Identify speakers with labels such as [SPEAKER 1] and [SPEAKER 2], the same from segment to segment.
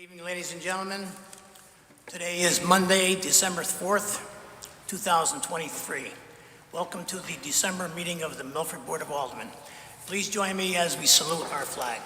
[SPEAKER 1] Evening, ladies and gentlemen. Today is Monday, December 4th, 2023. Welcome to the December meeting of the Milford Board of Aldermen. Please join me as we salute our flag.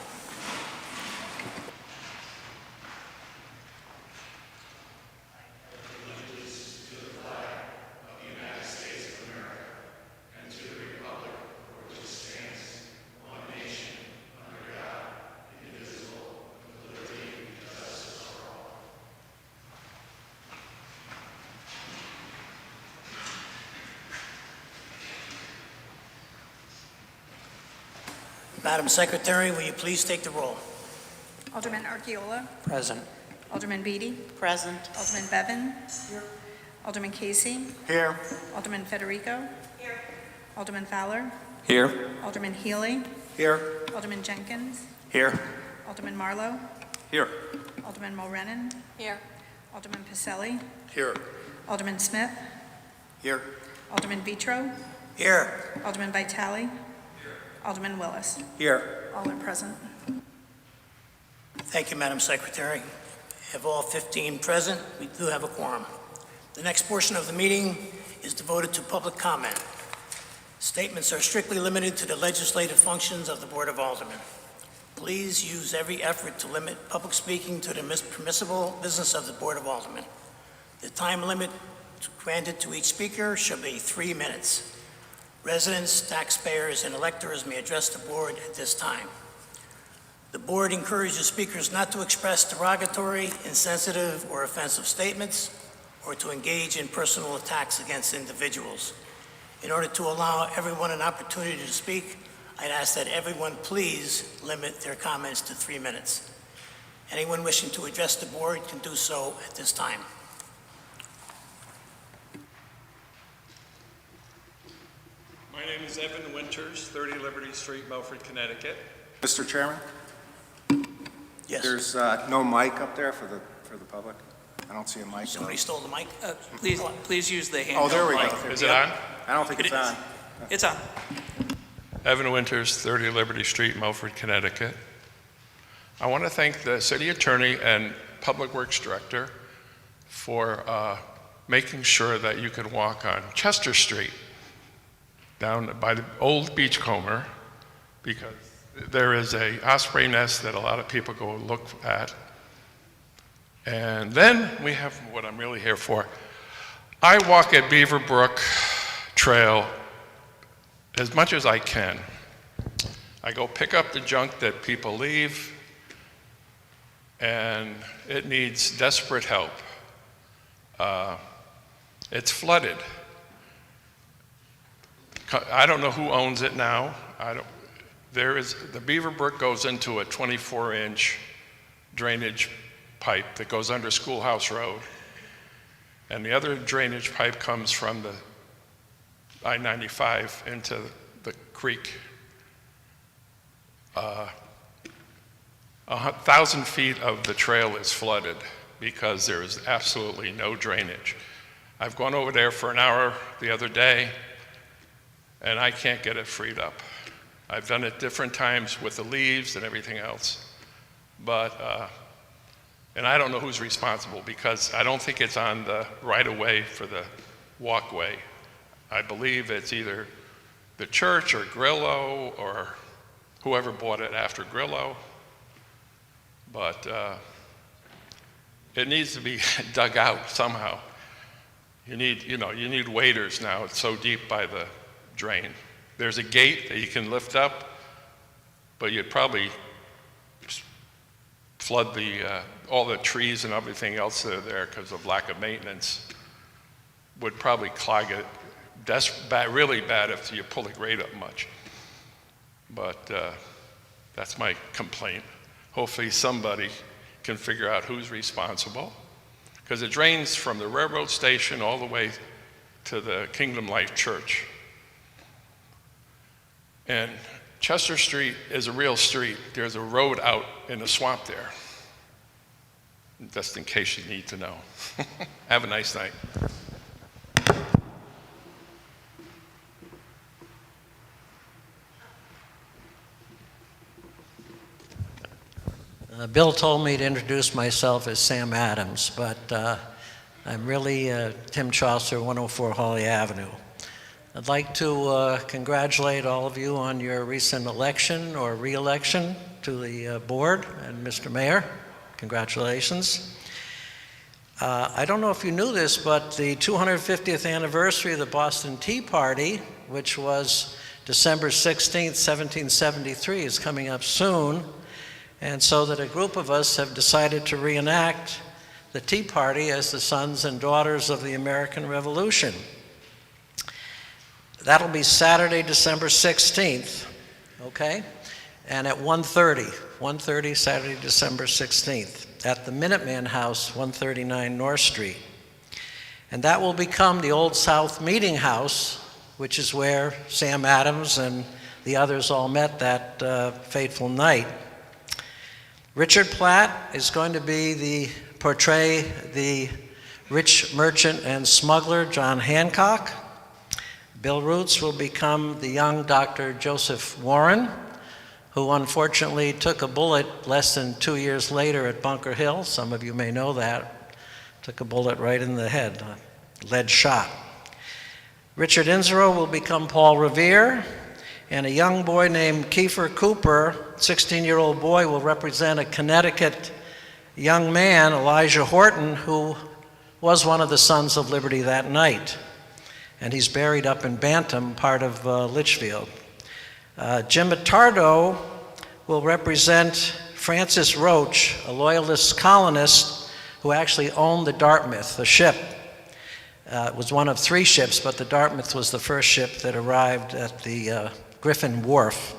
[SPEAKER 1] Madam Secretary, will you please take the roll?
[SPEAKER 2] Alderman Archiola.
[SPEAKER 3] Present.
[SPEAKER 2] Alderman Beatty.
[SPEAKER 3] Present.
[SPEAKER 2] Alderman Bevan. Here. Alderman Casey.
[SPEAKER 1] Here.
[SPEAKER 2] Alderman Federico. Here. Alderman Fowler.
[SPEAKER 3] Here.
[SPEAKER 2] Alderman Healy.
[SPEAKER 1] Here.
[SPEAKER 2] Alderman Jenkins.
[SPEAKER 1] Here.
[SPEAKER 2] Alderman Marlowe.
[SPEAKER 1] Here.
[SPEAKER 2] Alderman Mulrennan.
[SPEAKER 4] Here.
[SPEAKER 2] Alderman Pacelli.
[SPEAKER 1] Here.
[SPEAKER 2] Alderman Smith.
[SPEAKER 1] Here.
[SPEAKER 2] Alderman Vitro.
[SPEAKER 1] Here.
[SPEAKER 2] Alderman Vitale. Alderman Willis.
[SPEAKER 1] Here.
[SPEAKER 2] All are present.
[SPEAKER 1] Thank you, Madam Secretary. Of all 15 present, we do have a quorum. The next portion of the meeting is devoted to public comment. Statements are strictly limited to the legislative functions of the Board of Aldermen. Please use every effort to limit public speaking to the permissible business of the Board of Aldermen. The time limit granted to each speaker shall be 3 minutes. Residents, taxpayers, and electors may address the board at this time. The board encourages speakers not to express derogatory, insensitive, or offensive statements, or to engage in personal attacks against individuals. In order to allow everyone an opportunity to speak, I'd ask that everyone please limit their comments to 3 minutes. Anyone wishing to address the board can do so at this time.
[SPEAKER 5] My name is Evan Winters, 30 Liberty Street, Milford, Connecticut.
[SPEAKER 6] Mr. Chairman,
[SPEAKER 1] Yes.
[SPEAKER 6] there's no mic up there for the public. I don't see a mic.
[SPEAKER 1] Somebody stole the mic?
[SPEAKER 3] Please use the handheld
[SPEAKER 6] Oh, there we
[SPEAKER 3] mic.
[SPEAKER 6] go.
[SPEAKER 5] Is it on?
[SPEAKER 6] I don't think it's on.
[SPEAKER 3] It's on.
[SPEAKER 5] Evan Winters, 30 Liberty Street, Milford, Connecticut. I want to thank the City Attorney and Public Works Director for making sure that you could walk on Chester Street down by the old Beachcomber, because there is a osprey nest that a lot of people go look at. And then we have what I'm really here for. I walk at Beaver Brook Trail as much as I can. I go pick up the junk that people leave, and it needs desperate help. It's flooded. I don't know who owns it now. The Beaver Brook goes into a 24-inch drainage pipe that goes under Schoolhouse Road. And the other drainage pipe comes from the I-95 into the creek. 1,000 feet of the trail is flooded because there is absolutely no drainage. I've gone over there for an hour the other day, and I can't get it freed up. I've done it different times with the leaves and everything else. And I don't know who's responsible, because I don't think it's on the right-of-way for the walkway. I believe it's either the church or Grillo or whoever bought it after Grillo. But it needs to be dug out somehow. You need waders now. It's so deep by the drain. There's a gate that you can lift up, but you'd probably flood all the trees and everything else that are there because of lack of maintenance. Would probably clog it really bad if you pull the grade up much. But that's my complaint. Hopefully somebody can figure out who's responsible, because it drains from the railroad station all the way to the Kingdom Life Church. And Chester Street is a real street. There's a road out in the swamp there, just in case you need to know. Have a nice night.
[SPEAKER 4] Bill told me to introduce myself as Sam Adams, but I'm really Tim Chaucer, 104 Holly Avenue. I'd like to congratulate all of you on your recent election or re-election to the board, and Mr. Mayor, congratulations. I don't know if you knew this, but the 250th anniversary of the Boston Tea Party, which was December 16th, 1773, is coming up soon. And so that a group of us have decided to reenact the Tea Party as the sons and daughters of the American Revolution. That'll be Saturday, December 16th, okay? And at 1:30 Saturday, December 16th, at the Minuteman House, 139 North Street. And that will become the Old South Meeting House, which is where Sam Adams and the others all met that fateful night. Richard Platt is going to portray the rich merchant and smuggler John Hancock. Bill Roots will become the young Dr. Joseph Warren, who unfortunately took a bullet less than 2 years later at Bunker Hill. Some of you may know that. Took a bullet right in the head, a lead shot. Richard Inzerow will become Paul Revere, and a young boy named Kiefer Cooper, 16-year-old boy, will represent a Connecticut young man, Elijah Horton, who was one of the Sons of Liberty that night. And he's buried up in Bantam, part of Litchfield. Jim Attardo will represent Francis Roach, a loyalist colonist who actually owned the Dartmouth, the ship. It was one of 3 ships, but the Dartmouth was the first ship that arrived at the Griffin Wharf.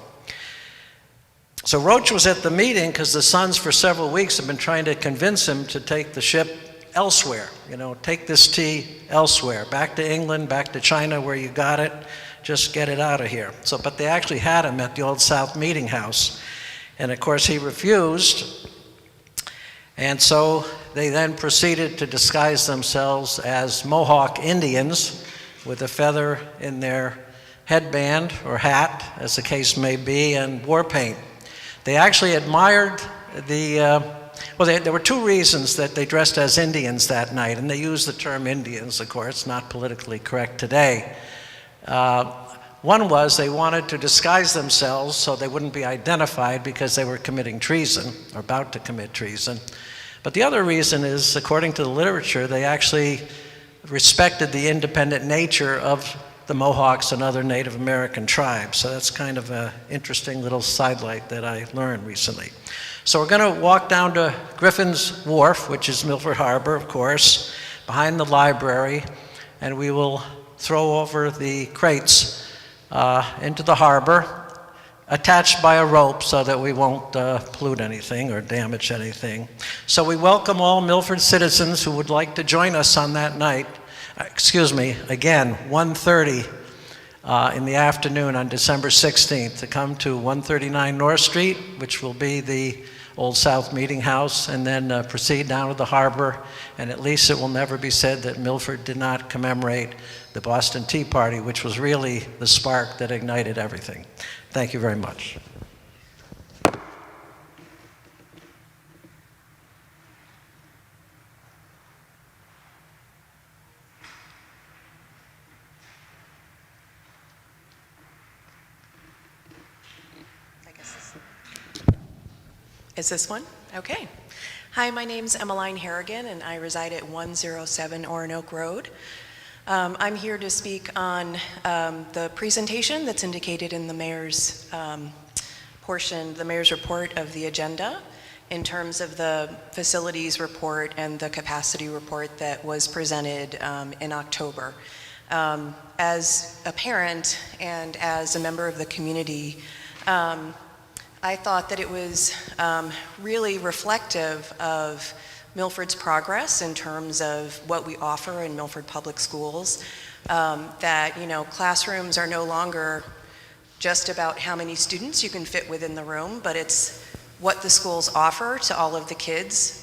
[SPEAKER 4] So Roach was at the meeting because the Sons for several weeks have been trying to convince him to take the ship elsewhere. Take this tea elsewhere, back to England, back to China where you got it. Just get it out of here. But they actually had him at the Old South Meeting House. And of course he refused. And so they then proceeded to disguise themselves as Mohawk Indians with a feather in their headband or hat, as the case may be, and war paint. They actually admired there were 2 reasons that they dressed as Indians that night, and they used the term Indians, of course, not politically correct today. One was they wanted to disguise themselves so they wouldn't be identified because they were committing treason, or about to commit treason. But the other reason is, according to the literature, they actually respected the independent nature of the Mohawks and other Native American tribes. So that's kind of an interesting little sidelight that I learned recently. So we're going to walk down to Griffin's Wharf, which is Milford Harbor, of course, behind the library, and we will throw over the crates into the harbor, attached by a rope so that we won't pollute anything or damage anything. So we welcome all Milford citizens who would like to join us on that night. Again, 1:30 in the afternoon on December 16th to come to 139 North Street, which will be the Old South Meeting House, and then proceed down to the harbor. And at least it will never be said that Milford did not commemorate the Boston Tea Party, which was really the spark that ignited everything. Thank you very much.
[SPEAKER 7] Is this one? Okay. Hi, my name's Emmeline Harrigan, and I reside at 107 Oronoque Road. I'm here to speak on the presentation that's indicated in the mayor's portion, the mayor's report of the agenda, in terms of the facilities report and the capacity report that was presented in October. As a parent and as a member of the community, I thought that it was really reflective of Milford's progress in terms of what we offer in Milford Public Schools, that, classrooms are no longer just about how many students you can fit within the room, but it's what the schools offer to all of the kids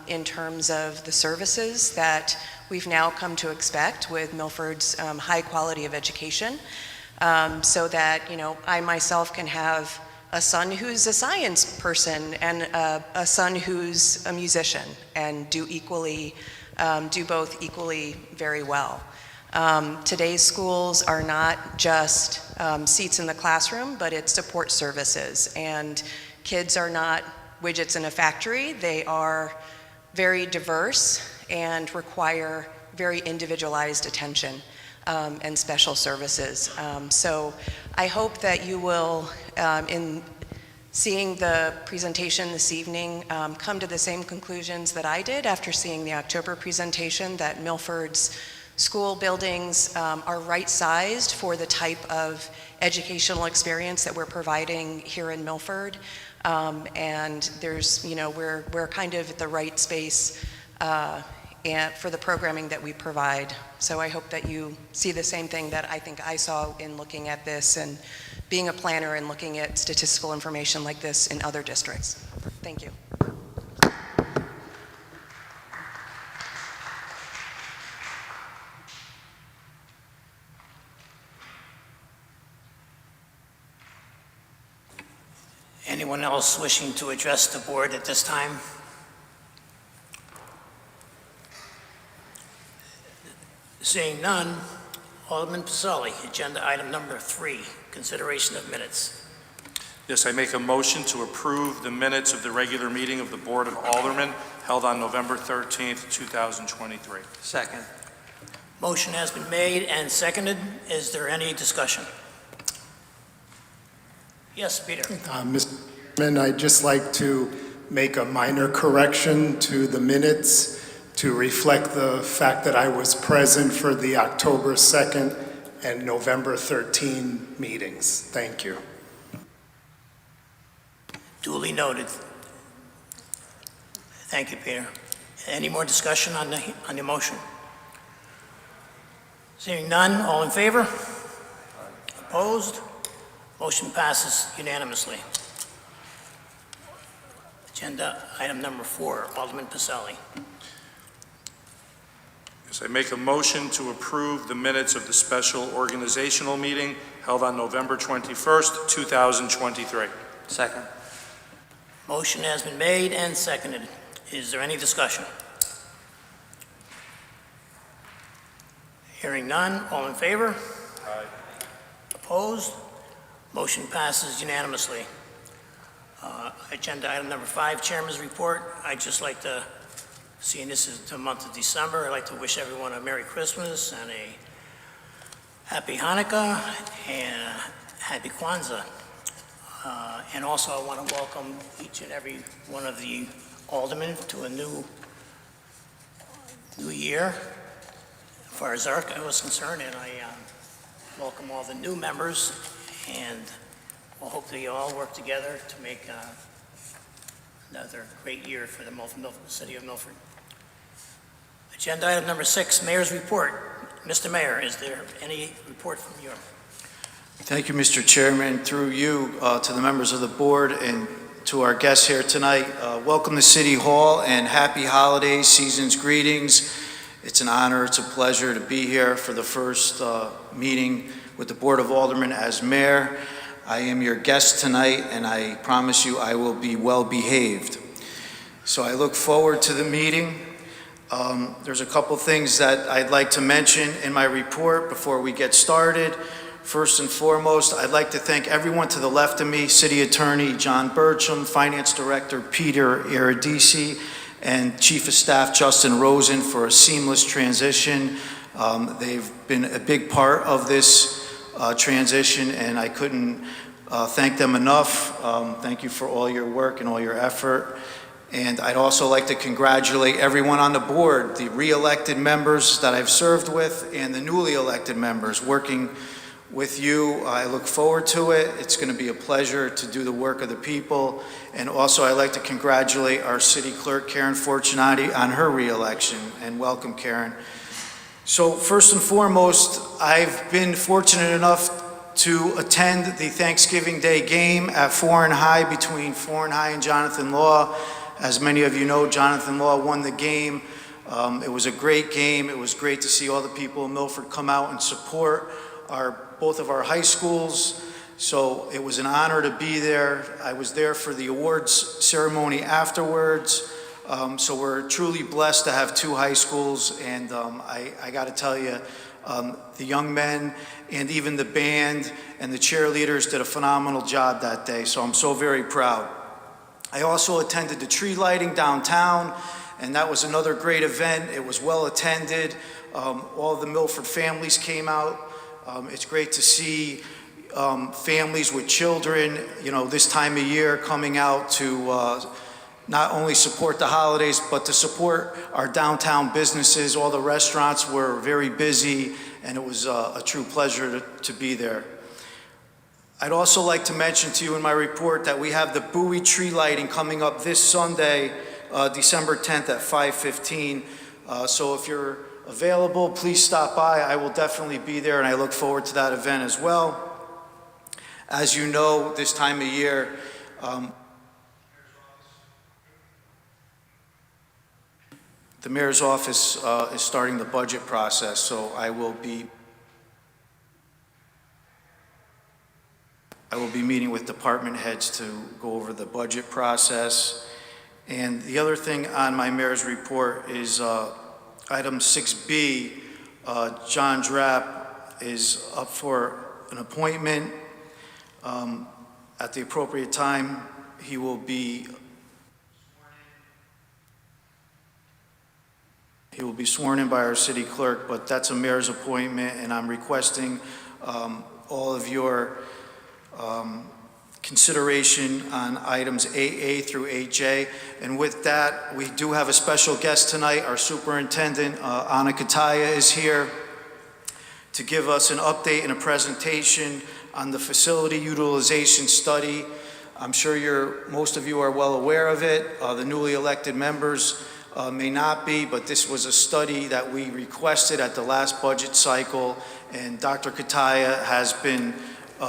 [SPEAKER 7] in terms of the services that we've now come to expect with Milford's high quality of education, so that, I myself can have a son who's a science person and a son who's a musician, and do both equally very well. Today's schools are not just seats in the classroom, but it's support services. And kids are not widgets in a factory. They are very diverse and require very individualized attention and special services. So I hope that you will, in seeing the presentation this evening, come to the same conclusions that I did after seeing the October presentation, that Milford's school buildings are right-sized for the type of educational experience that we're providing here in Milford. And there's, we're kind of at the right space and for the programming that we provide. So I hope that you see the same thing that I think I saw in looking at this and being a planner and looking at statistical information like this in other districts. Thank you.
[SPEAKER 1] Anyone else wishing to address the board at this time? Seeing none, Alderman Pacelli, agenda item number 3, consideration of minutes.
[SPEAKER 8] Yes, I make a motion to approve the minutes of the regular meeting of the Board of Aldermen held on November 13th, 2023.
[SPEAKER 3] Second.
[SPEAKER 1] Motion has been made and seconded. Is there any discussion? Yes, Peter.
[SPEAKER 9] Mr. Chairman, I'd just like to make a minor correction to the minutes to reflect the fact that I was present for the October 2nd and November 13 meetings. Thank you.
[SPEAKER 1] Duly noted. Thank you, Peter. Any more discussion on the motion? Seeing none, all in favor? Opposed? Motion passes unanimously. Agenda item number 4, Alderman Pacelli.
[SPEAKER 8] Yes, I make a motion to approve the minutes of the special organizational meeting held on November 21st, 2023.
[SPEAKER 3] Second.
[SPEAKER 1] Motion has been made and seconded. Is there any discussion? Hearing none, all in favor?
[SPEAKER 8] Aye.
[SPEAKER 1] Opposed? Motion passes unanimously. Agenda item number 5, Chairman's Report. I'd just like to, seeing this is the month of December, I'd like to wish everyone a Merry Christmas and a Happy Hanukkah and a Happy Kwanzaa. And also I want to welcome each and every one of the aldermen to a new year, as far as ARCA was concerned, and I welcome all the new members, and we'll hopefully all work together to make another great year for the city of Milford. Agenda item number 6, Mayor's Report. Mr. Mayor, is there any report from you?
[SPEAKER 10] Thank you, Mr. Chairman. Through you to the members of the board and to our guests here tonight, welcome to City Hall and happy holidays, season's greetings. It's an honor, it's a pleasure to be here for the first meeting with the Board of Aldermen as mayor. I am your guest tonight, and I promise you I will be well behaved. So I look forward to the meeting. There's a couple things that I'd like to mention in my report before we get started. First and foremost, I'd like to thank everyone to the left of me, City Attorney John Burcham, Finance Director Peter Iridisi, and Chief of Staff Justin Rosen for a seamless transition. They've been a big part of this transition, and I couldn't thank them enough. Thank you for all your work and all your effort. And I'd also like to congratulate everyone on the board, the re-elected members that I've served with and the newly elected members working with you. I look forward to it. It's going to be a pleasure to do the work of the people. And also I'd like to congratulate our city clerk, Karen Fortunati, on her re-election, and welcome, Karen. So first and foremost, I've been fortunate enough to attend the Thanksgiving Day game at Foreign High between Foreign High and Jonathan Law. As many of you know, Jonathan Law won the game. It was a great game. It was great to see all the people in Milford come out and support both of our high schools. So it was an honor to be there. I was there for the awards ceremony afterwards. So we're truly blessed to have two high schools, and I got to tell you, the young men and even the band and the cheerleaders did a phenomenal job that day, so I'm so very proud. I also attended the tree lighting downtown, and that was another great event. It was well attended. All the Milford families came out. It's great to see families with children, this time of year coming out to not only support the holidays, but to support our downtown businesses. All the restaurants were very busy, and it was a true pleasure to be there. I'd also like to mention to you in my report that we have the Bowie tree lighting coming up this Sunday, December 10th at 5:15. So if you're available, please stop by. I will definitely be there, and I look forward to that event as well. As you know, this time of year, the mayor's office is starting the budget process, so I will be meeting with department heads to go over the budget process. And the other thing on my mayor's report is item 6B. John Drapp is up for an appointment. At the appropriate time, he will be sworn in by our city clerk, but that's a mayor's appointment, and I'm requesting all of your consideration on items 8A through 8J. And with that, we do have a special guest tonight. Our superintendent, Anna Kataya, is here to give us an update and a presentation on the facility utilization study. I'm sure most of you are well aware of it. The newly elected members may not be, but this was a study that we requested at the last budget cycle, and Dr. Kataya has been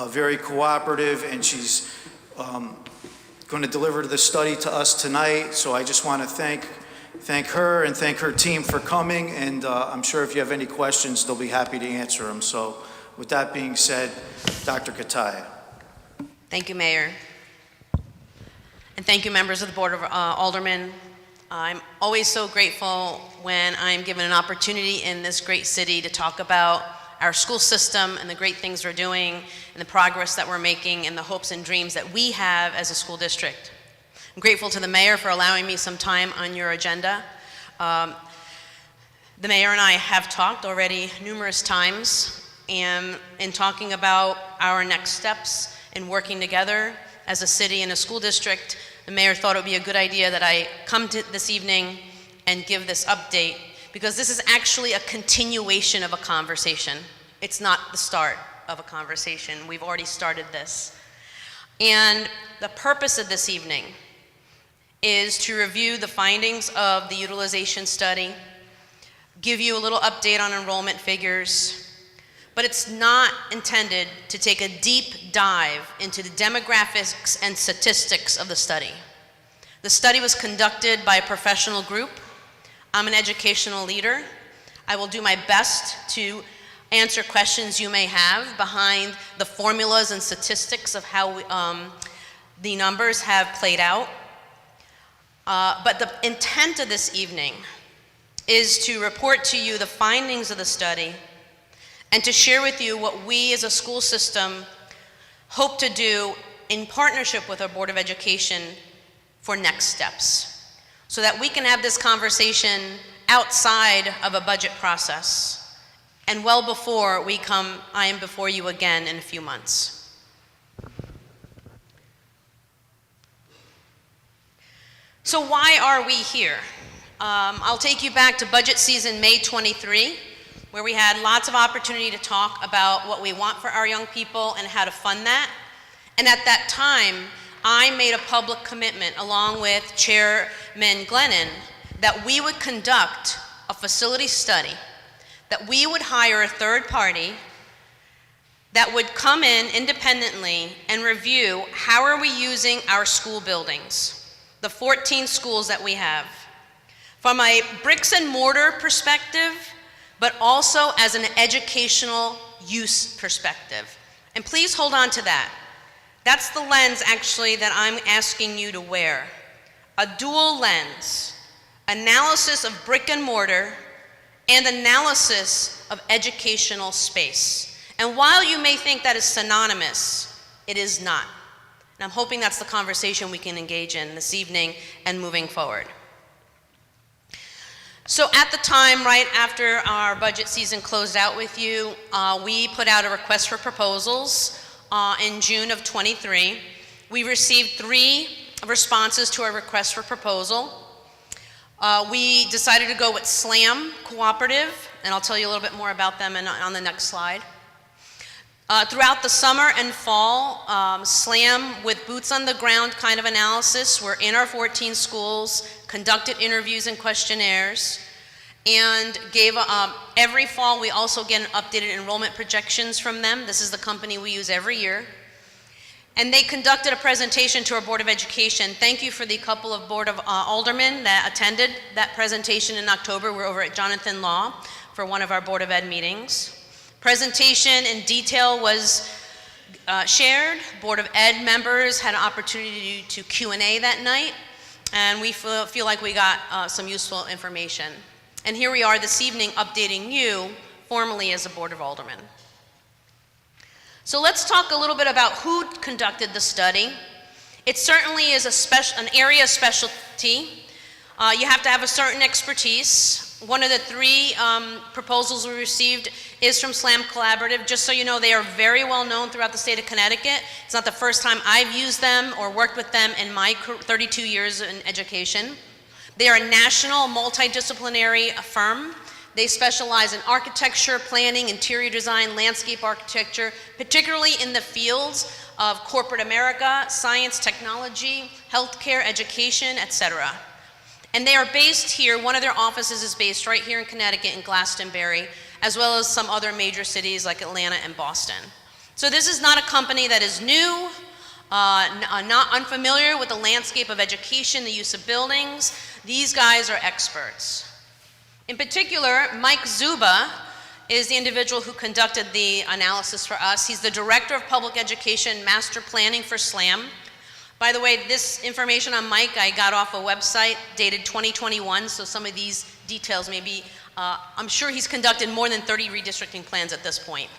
[SPEAKER 10] very cooperative, and she's going to deliver the study to us tonight. So I just want to thank her and thank her team for coming, and I'm sure if you have any questions, they'll be happy to answer them. So with that being said, Dr. Kataya.
[SPEAKER 11] Thank you, Mayor. And thank you, members of the Board of Aldermen. I'm always so grateful when I'm given an opportunity in this great city to talk about our school system and the great things we're doing and the progress that we're making and the hopes and dreams that we have as a school district. I'm grateful to the mayor for allowing me some time on your agenda. The mayor and I have talked already numerous times, and in talking about our next steps in working together as a city and a school district, the mayor thought it would be a good idea that I come to this evening and give this update, because this is actually a continuation of a conversation. It's not the start of a conversation. We've already started this. And the purpose of this evening is to review the findings of the utilization study, give you a little update on enrollment figures, but it's not intended to take a deep dive into the demographics and statistics of the study. The study was conducted by a professional group. I'm an educational leader. I will do my best to answer questions you may have behind the formulas and statistics of how the numbers have played out. But the intent of this evening is to report to you the findings of the study and to share with you what we as a school system hope to do in partnership with our Board of Education for next steps, so that we can have this conversation outside of a budget process and well before I am before you again in a few months. So why are we here? I'll take you back to budget season May 23, where we had lots of opportunity to talk about what we want for our young people and how to fund that. And at that time, I made a public commitment along with Chairman Glennon that we would conduct a facility study, that we would hire a third party that would come in independently and review how are we using our school buildings, the 14 schools that we have, from a bricks and mortar perspective, but also as an educational use perspective. And please hold on to that, That's the lens, actually, that I'm asking you to wear. A dual lens, analysis of brick and mortar and analysis of educational space. And while you may think that is synonymous, it is not. And I'm hoping that's the conversation we can engage in this evening and moving forward. So at the time, right after our budget season closed out with you, we put out a request for proposals in June of 23. We received 3 responses to our request for proposal. We decided to go with SLAM Cooperative, and I'll tell you a little bit more about them on the next slide. Throughout the summer and fall, SLAM, with boots on the ground kind of analysis, were in our 14 schools, conducted interviews and questionnaires, and gave, every fall we also get updated enrollment projections from them. This is the company we use every year. And they conducted a presentation to our Board of Education. Thank you for the couple of Board of Aldermen that attended that presentation in October. We're over at Jonathan Law for one of our Board of Ed meetings. Presentation in detail was shared. Board of Ed members had an opportunity to Q&A that night, and we feel like we got some useful information. And here we are this evening updating you formally as a Board of Aldermen. So let's talk a little bit about who conducted the study. It certainly is an area of specialty. You have to have a certain expertise. One of the 3 proposals we received is from SLAM Collaborative. Just so you know, they are very well known throughout the state of Connecticut. It's not the first time I've used them or worked with them in my 32 years in education. They are a national multidisciplinary firm. They specialize in architecture, planning, interior design, landscape architecture, particularly in the fields of corporate America, science, technology, healthcare, education, etc. And they are based here. One of their offices is based right here in Connecticut in Glastonbury, as well as some other major cities like Atlanta and Boston. So this is not a company that is new, not unfamiliar with the landscape of education, the use of buildings. These guys are experts. In particular, Mike Zuba is the individual who conducted the analysis for us. He's the Director of Public Education Master Planning for SLAM. By the way, this information on Mike I got off a website dated 2021, so some of these details may be, I'm sure he's conducted more than 30 redistricting plans at this point.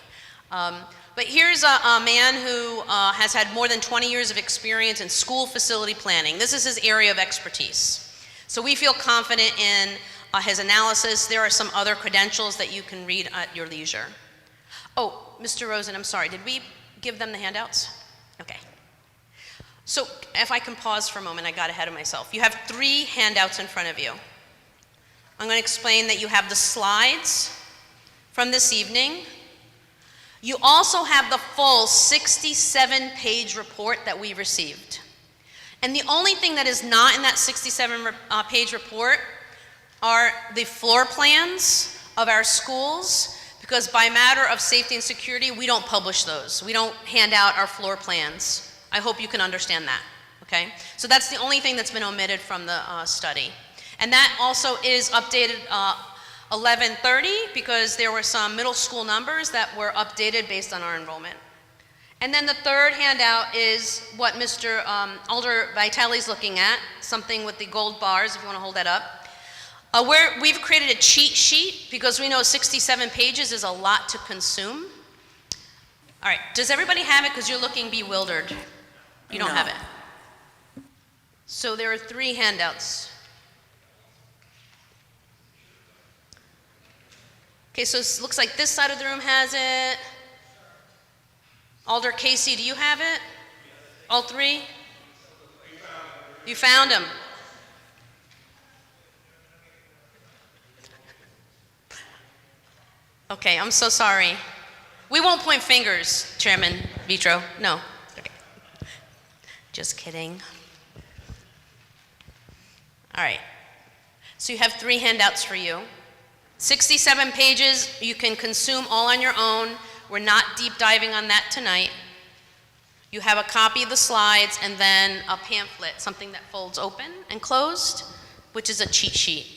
[SPEAKER 11] But here's a man who has had more than 20 years of experience in school facility planning. This is his area of expertise. So we feel confident in his analysis. There are some other credentials that you can read at your leisure. Oh, Mr. Rosen, I'm sorry, did we give them the handouts? Okay. So if I can pause for a moment, I got ahead of myself. You have 3 handouts in front of you. I'm going to explain that you have the slides from this evening. You also have the full 67-page report that we received. And the only thing that is not in that 67-page report are the floor plans of our schools, because by matter of safety and security, we don't publish those. We don't hand out our floor plans. I hope you can understand that, okay? So that's the only thing that's been omitted from the study. And that also is updated 11/30, because there were some middle school numbers that were updated based on our enrollment. And then the third handout is what Mr. Alder Vitale's looking at, something with the gold bars, if you want to hold that up. We've created a cheat sheet because we know 67 pages is a lot to consume. All right, does everybody have it? Because you're looking bewildered. You don't have it. So there are 3 handouts. Okay, so it looks like this side of the room has it. Alder Casey, do you have it? All 3? You found them. Okay, I'm so sorry. We won't point fingers, Chairman Vitro. No. Okay. Just kidding. All right. So you have 3 handouts for you. 67 pages you can consume all on your own. We're not deep diving on that tonight. You have a copy of the slides and then a pamphlet, something that folds open and closed, which is a cheat sheet.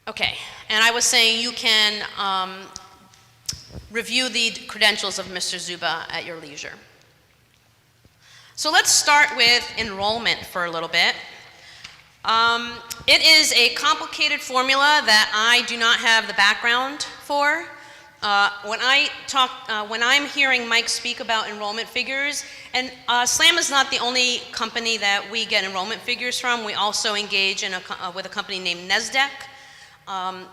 [SPEAKER 11] Okay, and I was saying you can review the credentials of Mr. Zuba at your leisure. So let's start with enrollment for a little bit. It is a complicated formula that I do not have the background for. When I'm hearing Mike speak about enrollment figures, and SLAM is not the only company that we get enrollment figures from. We also engage with a company named NESDEC.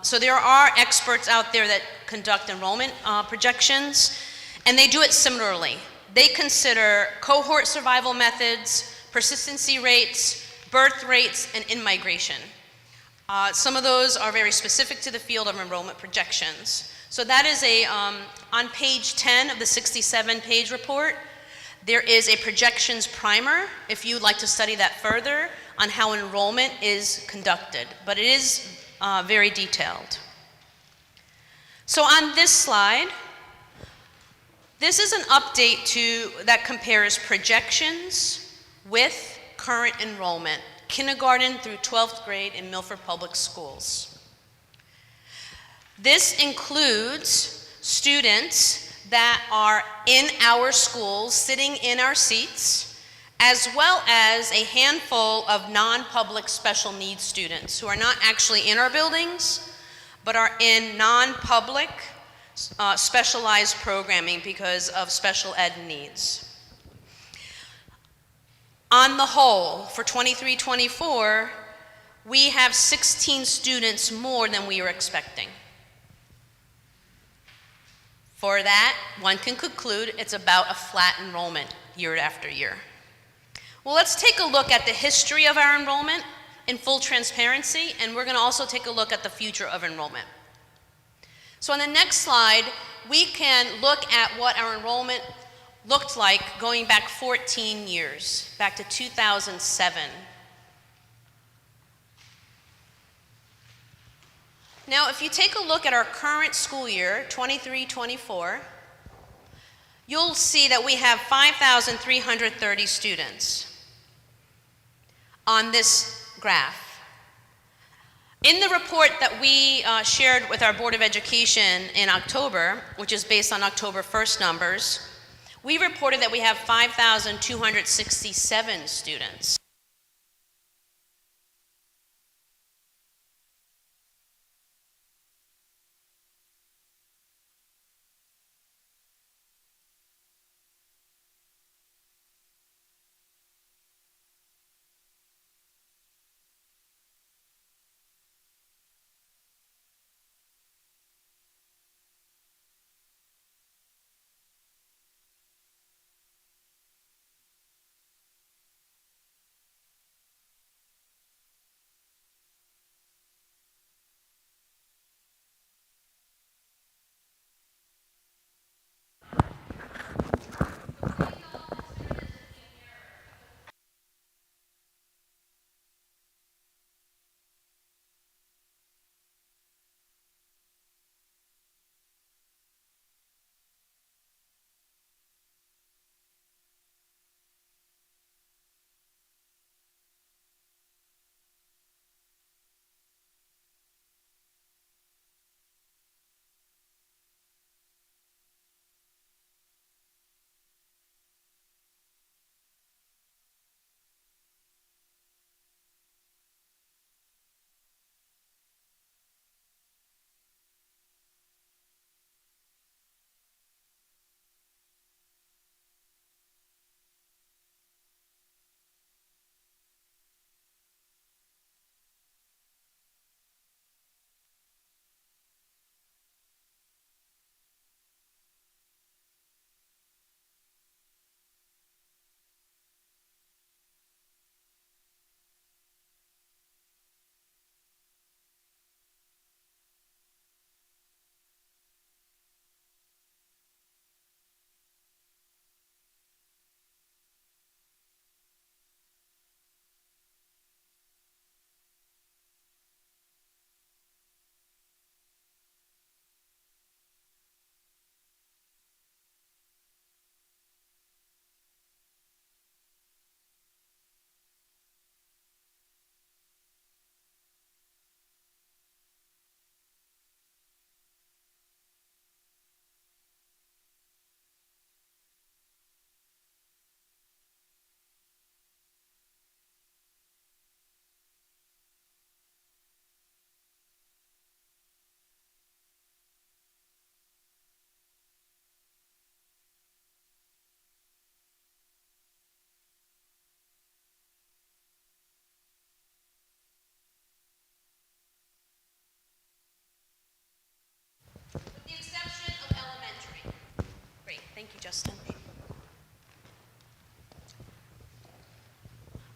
[SPEAKER 11] So there are experts out there that conduct enrollment projections, and they do it similarly. They consider cohort survival methods, persistency rates, birth rates, and in-migration. Some of those are very specific to the field of enrollment projections. So that is on page 10 of the 67-page report, there is a projections primer if you'd like to study that further on how enrollment is conducted, but it is very detailed. So on this slide, this is an update that compares projections with current enrollment, kindergarten through 12th grade in Milford Public Schools. This includes students that are in our schools, sitting in our seats, as well as a handful of non-public special needs students who are not actually in our buildings, but are in non-public specialized programming because of special ed needs. On the whole, for 23-24, we have 16 students more than we were expecting. For that, one can conclude it's about a flat enrollment year after year. Well, let's take a look at the history of our enrollment in full transparency, and we're going to also take a look at the future of enrollment. So on the next slide, we can look at what our enrollment looked like going back 14 years, back to 2007. Now, if you take a look at our current school year, 23-24, you'll see that we have 5,330 students on this graph. In the report that we shared with our Board of Education in October, which is based on October 1st numbers, we reported that we have 5,267 students.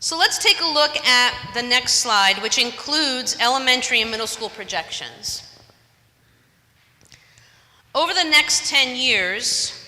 [SPEAKER 11] So let's take a look at the next slide, which includes elementary and middle school projections. Over the next 10 years,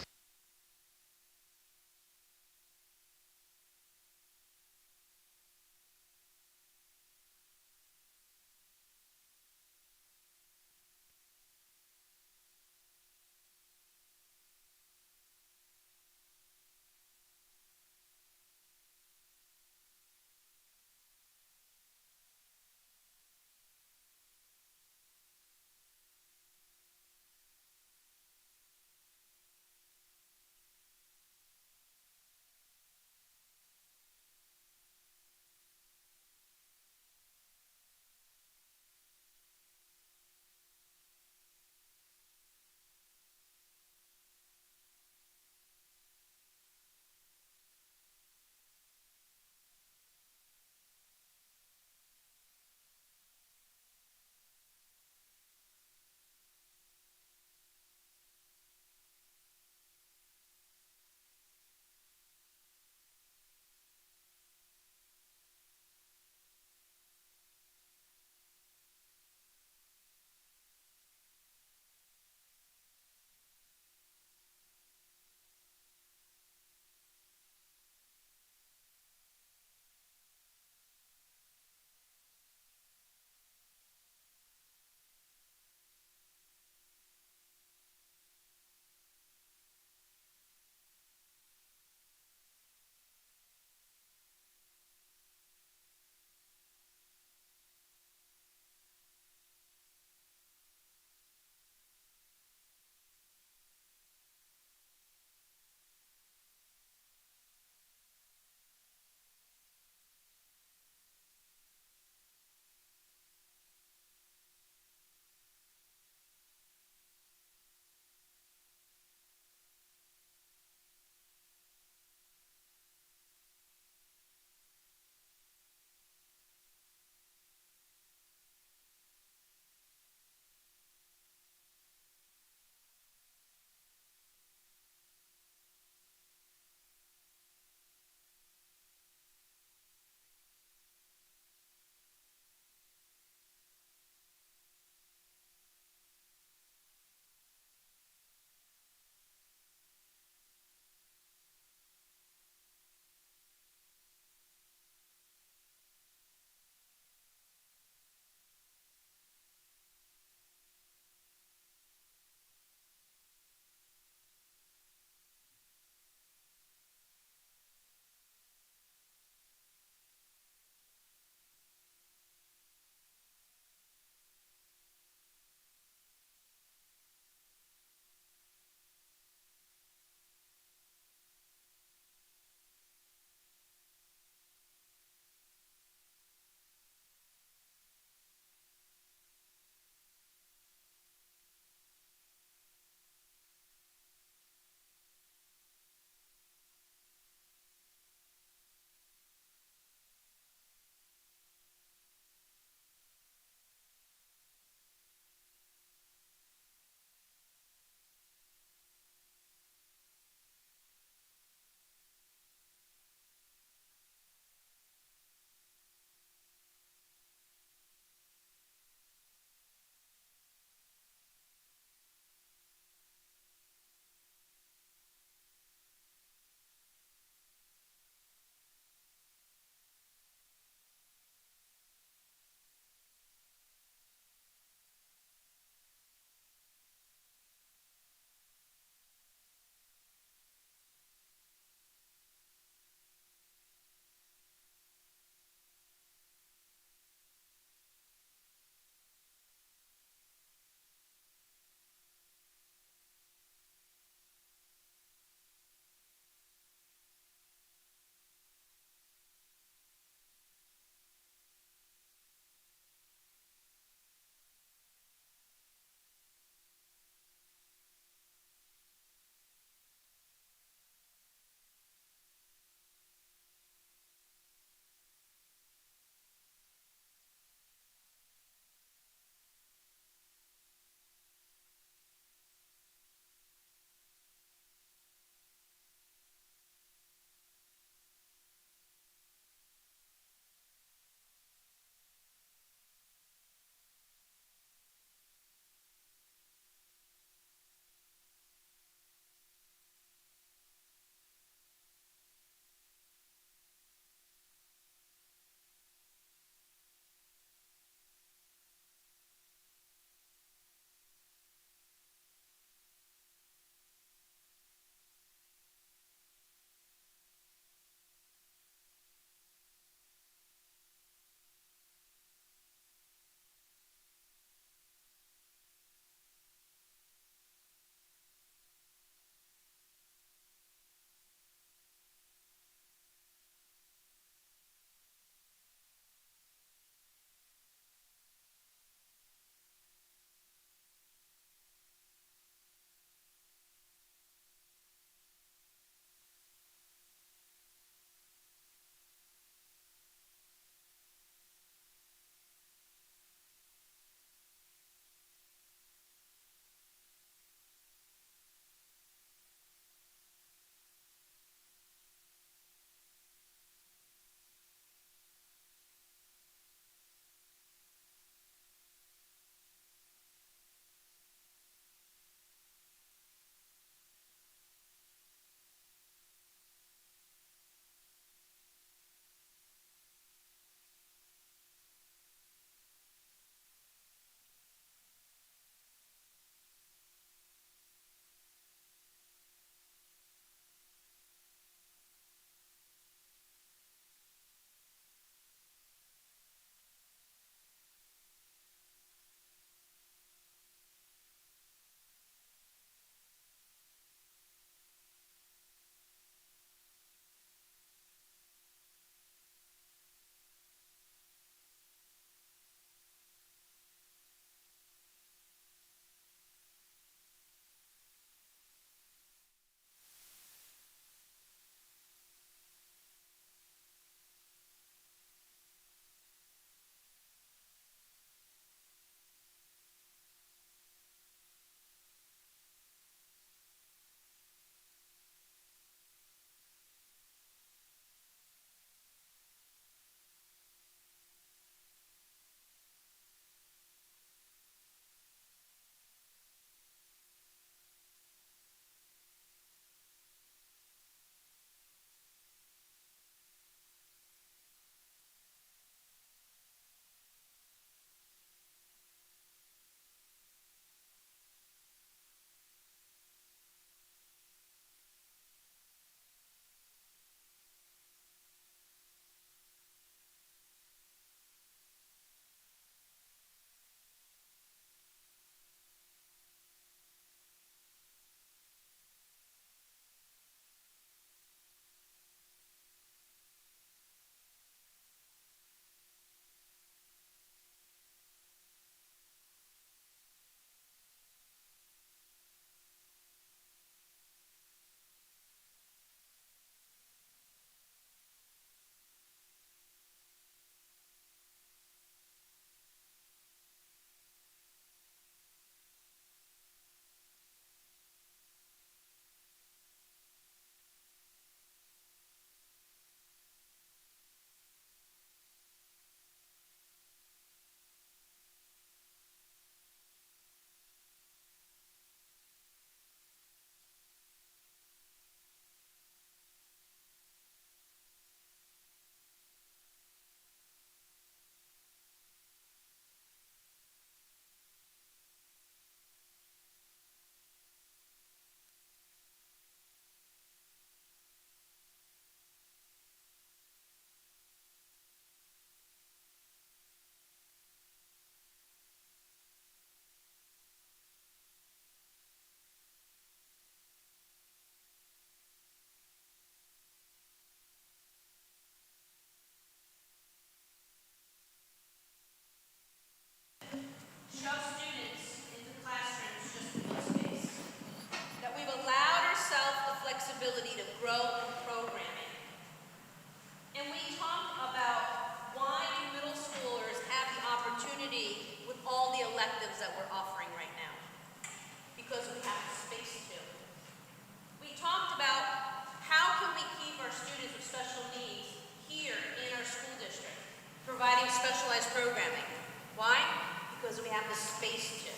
[SPEAKER 11] have the space to?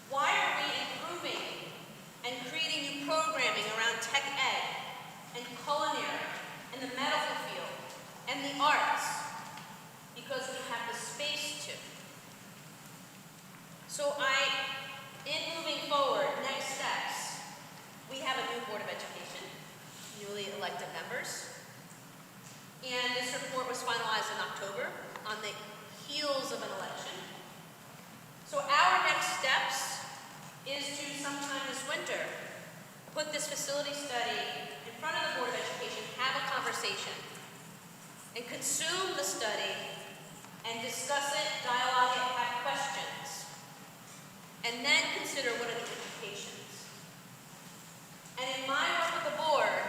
[SPEAKER 11] Why are we improving and creating new programming around tech ed and culinary and the medical field and the arts? Because we have the space to. So in moving forward, next steps, we have a new Board of Education, newly elected members. And this report was finalized in October on the heels of an election. So our next steps is to sometime this winter, put this facility study in front of the Board of Education, have a conversation, and consume the study and discuss it, dialogue it, have questions, and then consider what are the implications. And in my work with the board,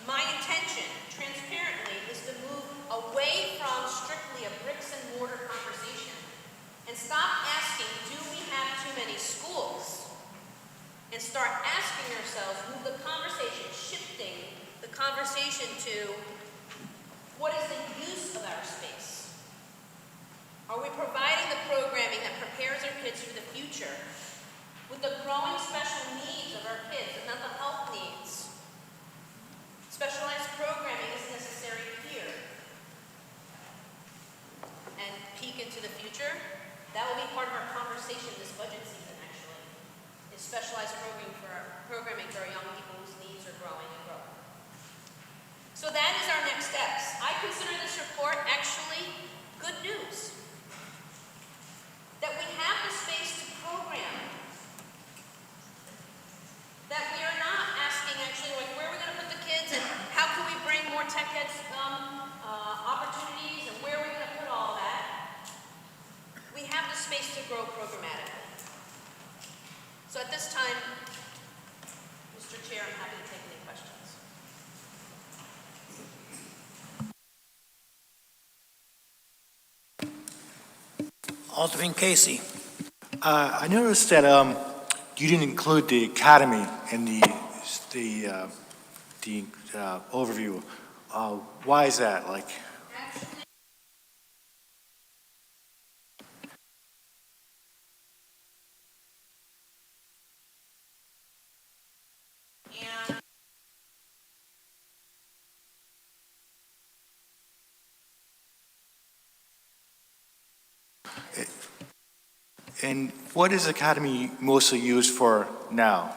[SPEAKER 11] my intention, transparently, is to move away from strictly a bricks and mortar conversation and stop asking, do we have too many schools? And start asking ourselves, move the conversation, shifting the conversation to, what is the use of our space? Are we providing the programming that prepares our kids for the future with the growing special needs of our kids, the mental health needs? Specialized programming is necessary here. And peek into the future, that will be part of our conversation this budget season, actually, is specialized programming for our young people whose needs are growing and growing. So that is our next steps. I consider this report actually good news. That we have the space to program. That we are not asking actually, like, where are we going to put the kids and how can we bring more tech ed opportunities and where are we going to put all that? We have the space to grow programmatically. So at this time, Mr. Chair, I'm happy to take any questions.
[SPEAKER 1] Alderman Casey.
[SPEAKER 6] I noticed that you didn't include the academy in the overview. Why is that? Like, and what is academy mostly used for now?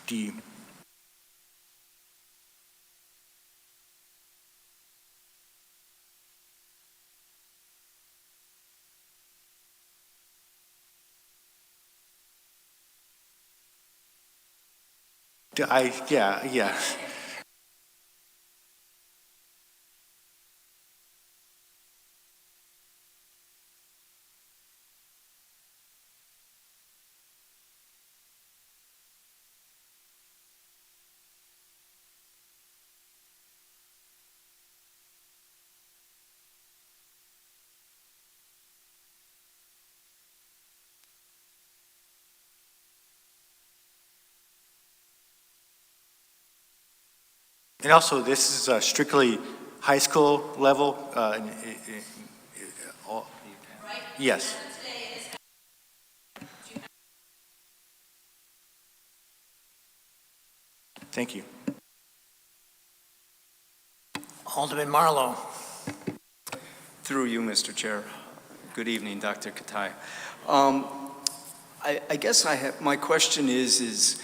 [SPEAKER 6] Do you, yeah. And also, this is strictly high school level. Yes. Thank you.
[SPEAKER 1] Alderman Marlowe.
[SPEAKER 12] Through you, Mr. Chair. Good evening, Dr. Katai. I guess my question is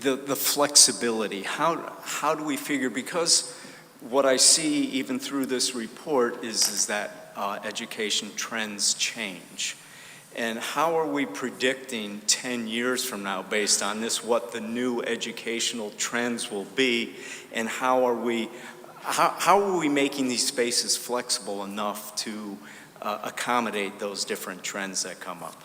[SPEAKER 12] the flexibility. How do we figure, because what I see even through this report is that education trends change. And how are we predicting 10 years from now, based on this, what the new educational trends will be, and how are we making these spaces flexible enough to accommodate those different trends that come up?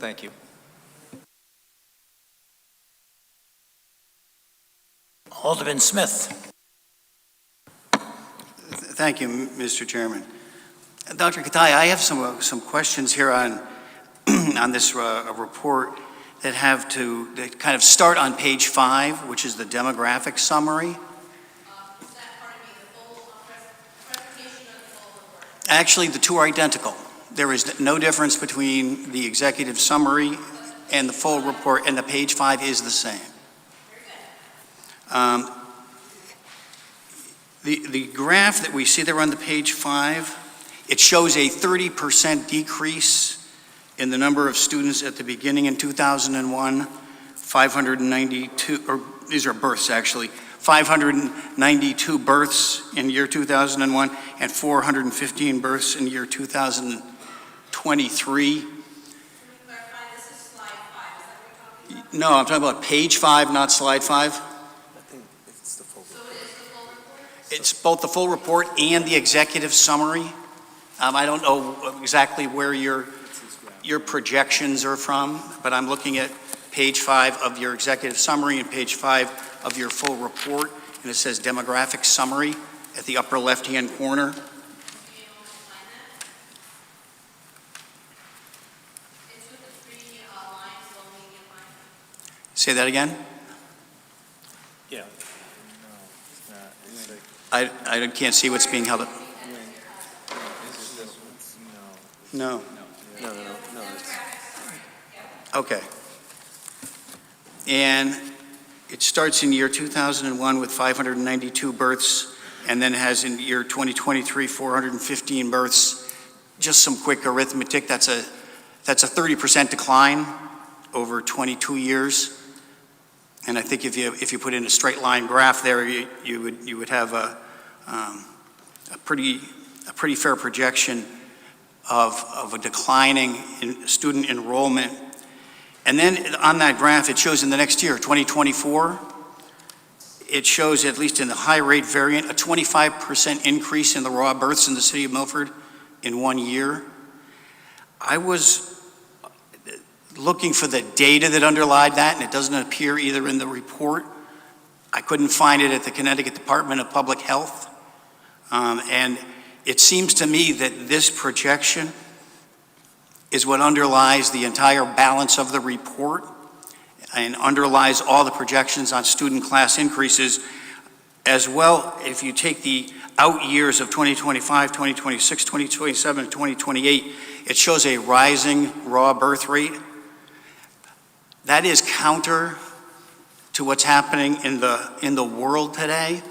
[SPEAKER 12] Thank you.
[SPEAKER 1] Alderman Smith.
[SPEAKER 13] Thank you, Mr. Chairman. Dr. Katai, I have some questions here on on this report that kind of start on page 5, which is the demographic summary. Actually, the two are identical. There is no difference between the executive summary and the full report, and the page 5 is the same. The graph that we see there on the page 5, it shows a 30% decrease in the number of students at the beginning in 2001, 592, or these are births actually, 592 births in year 2001 and 415 births in year 2023. No, I'm talking about page 5, not slide 5. It's both the full report and the executive summary. I don't know exactly where your projections are from, but I'm looking at page 5 of your executive summary and page 5 of your full report, and it says demographic summary at the upper left-hand corner. Say that again?
[SPEAKER 6] Yeah.
[SPEAKER 13] I can't see what's being held up. No. Okay. And it starts in year 2001 with 592 births, and then has in year 2023 415 births. Just some quick arithmetic. That's a 30% decline over 22 years. And I think if you put in a straight line graph there, you would have a pretty fair projection of a declining student enrollment. And then on that graph, it shows in the next year, 2024, it shows, at least in the high rate variant, a 25% increase in the raw births in the city of Milford in 1 year. I was looking for the data that underlied that, and it doesn't appear either in the report. I couldn't find it at the Connecticut Department of Public Health. And it seems to me that this projection is what underlies the entire balance of the report and underlies all the projections on student class increases as well. If you take the out years of 2025, 2026, 2027, and 2028, it shows a rising raw birth rate. That is counter to what's happening in the world today,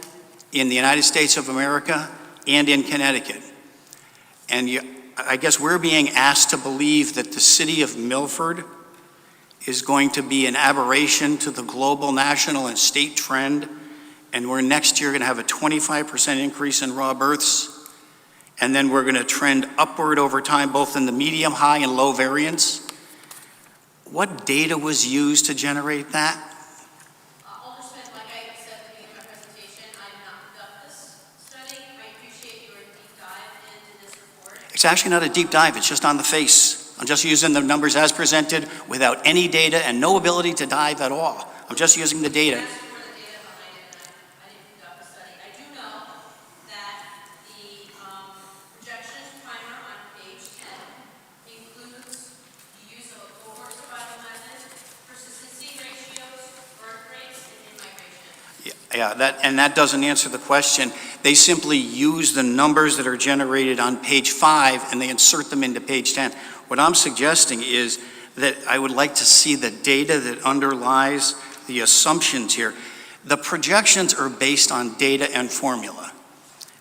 [SPEAKER 13] in the United States of America, and in Connecticut. And I guess we're being asked to believe that the city of Milford is going to be an aberration to the global, national, and state trend, and we're next year going to have a 25% increase in raw births, and then we're going to trend upward over time, both in the medium, high, and low variants. What data was used to generate that?
[SPEAKER 11] Alderman, like I said at the beginning of my presentation, I did not conduct this study. I appreciate your deep dive into this report.
[SPEAKER 13] It's actually not a deep dive, it's just on the face. I'm just using the numbers as presented without any data and no ability to dive at all. I'm just using the data. Yeah, that doesn't answer the question. They simply use the numbers that are generated on page 5 and they insert them into page 10. What I'm suggesting is that I would like to see the data that underlies the assumptions here. The projections are based on data and formula.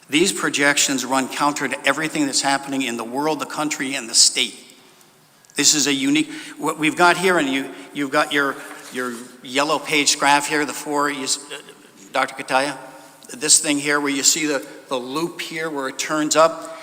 [SPEAKER 13] These projections run counter to everything that's happening in the world, the country, and the state. This is a unique, what we've got here, and you've got your yellow page graph here, the four, Dr. Kataya, this thing here where you see the loop here where it turns up,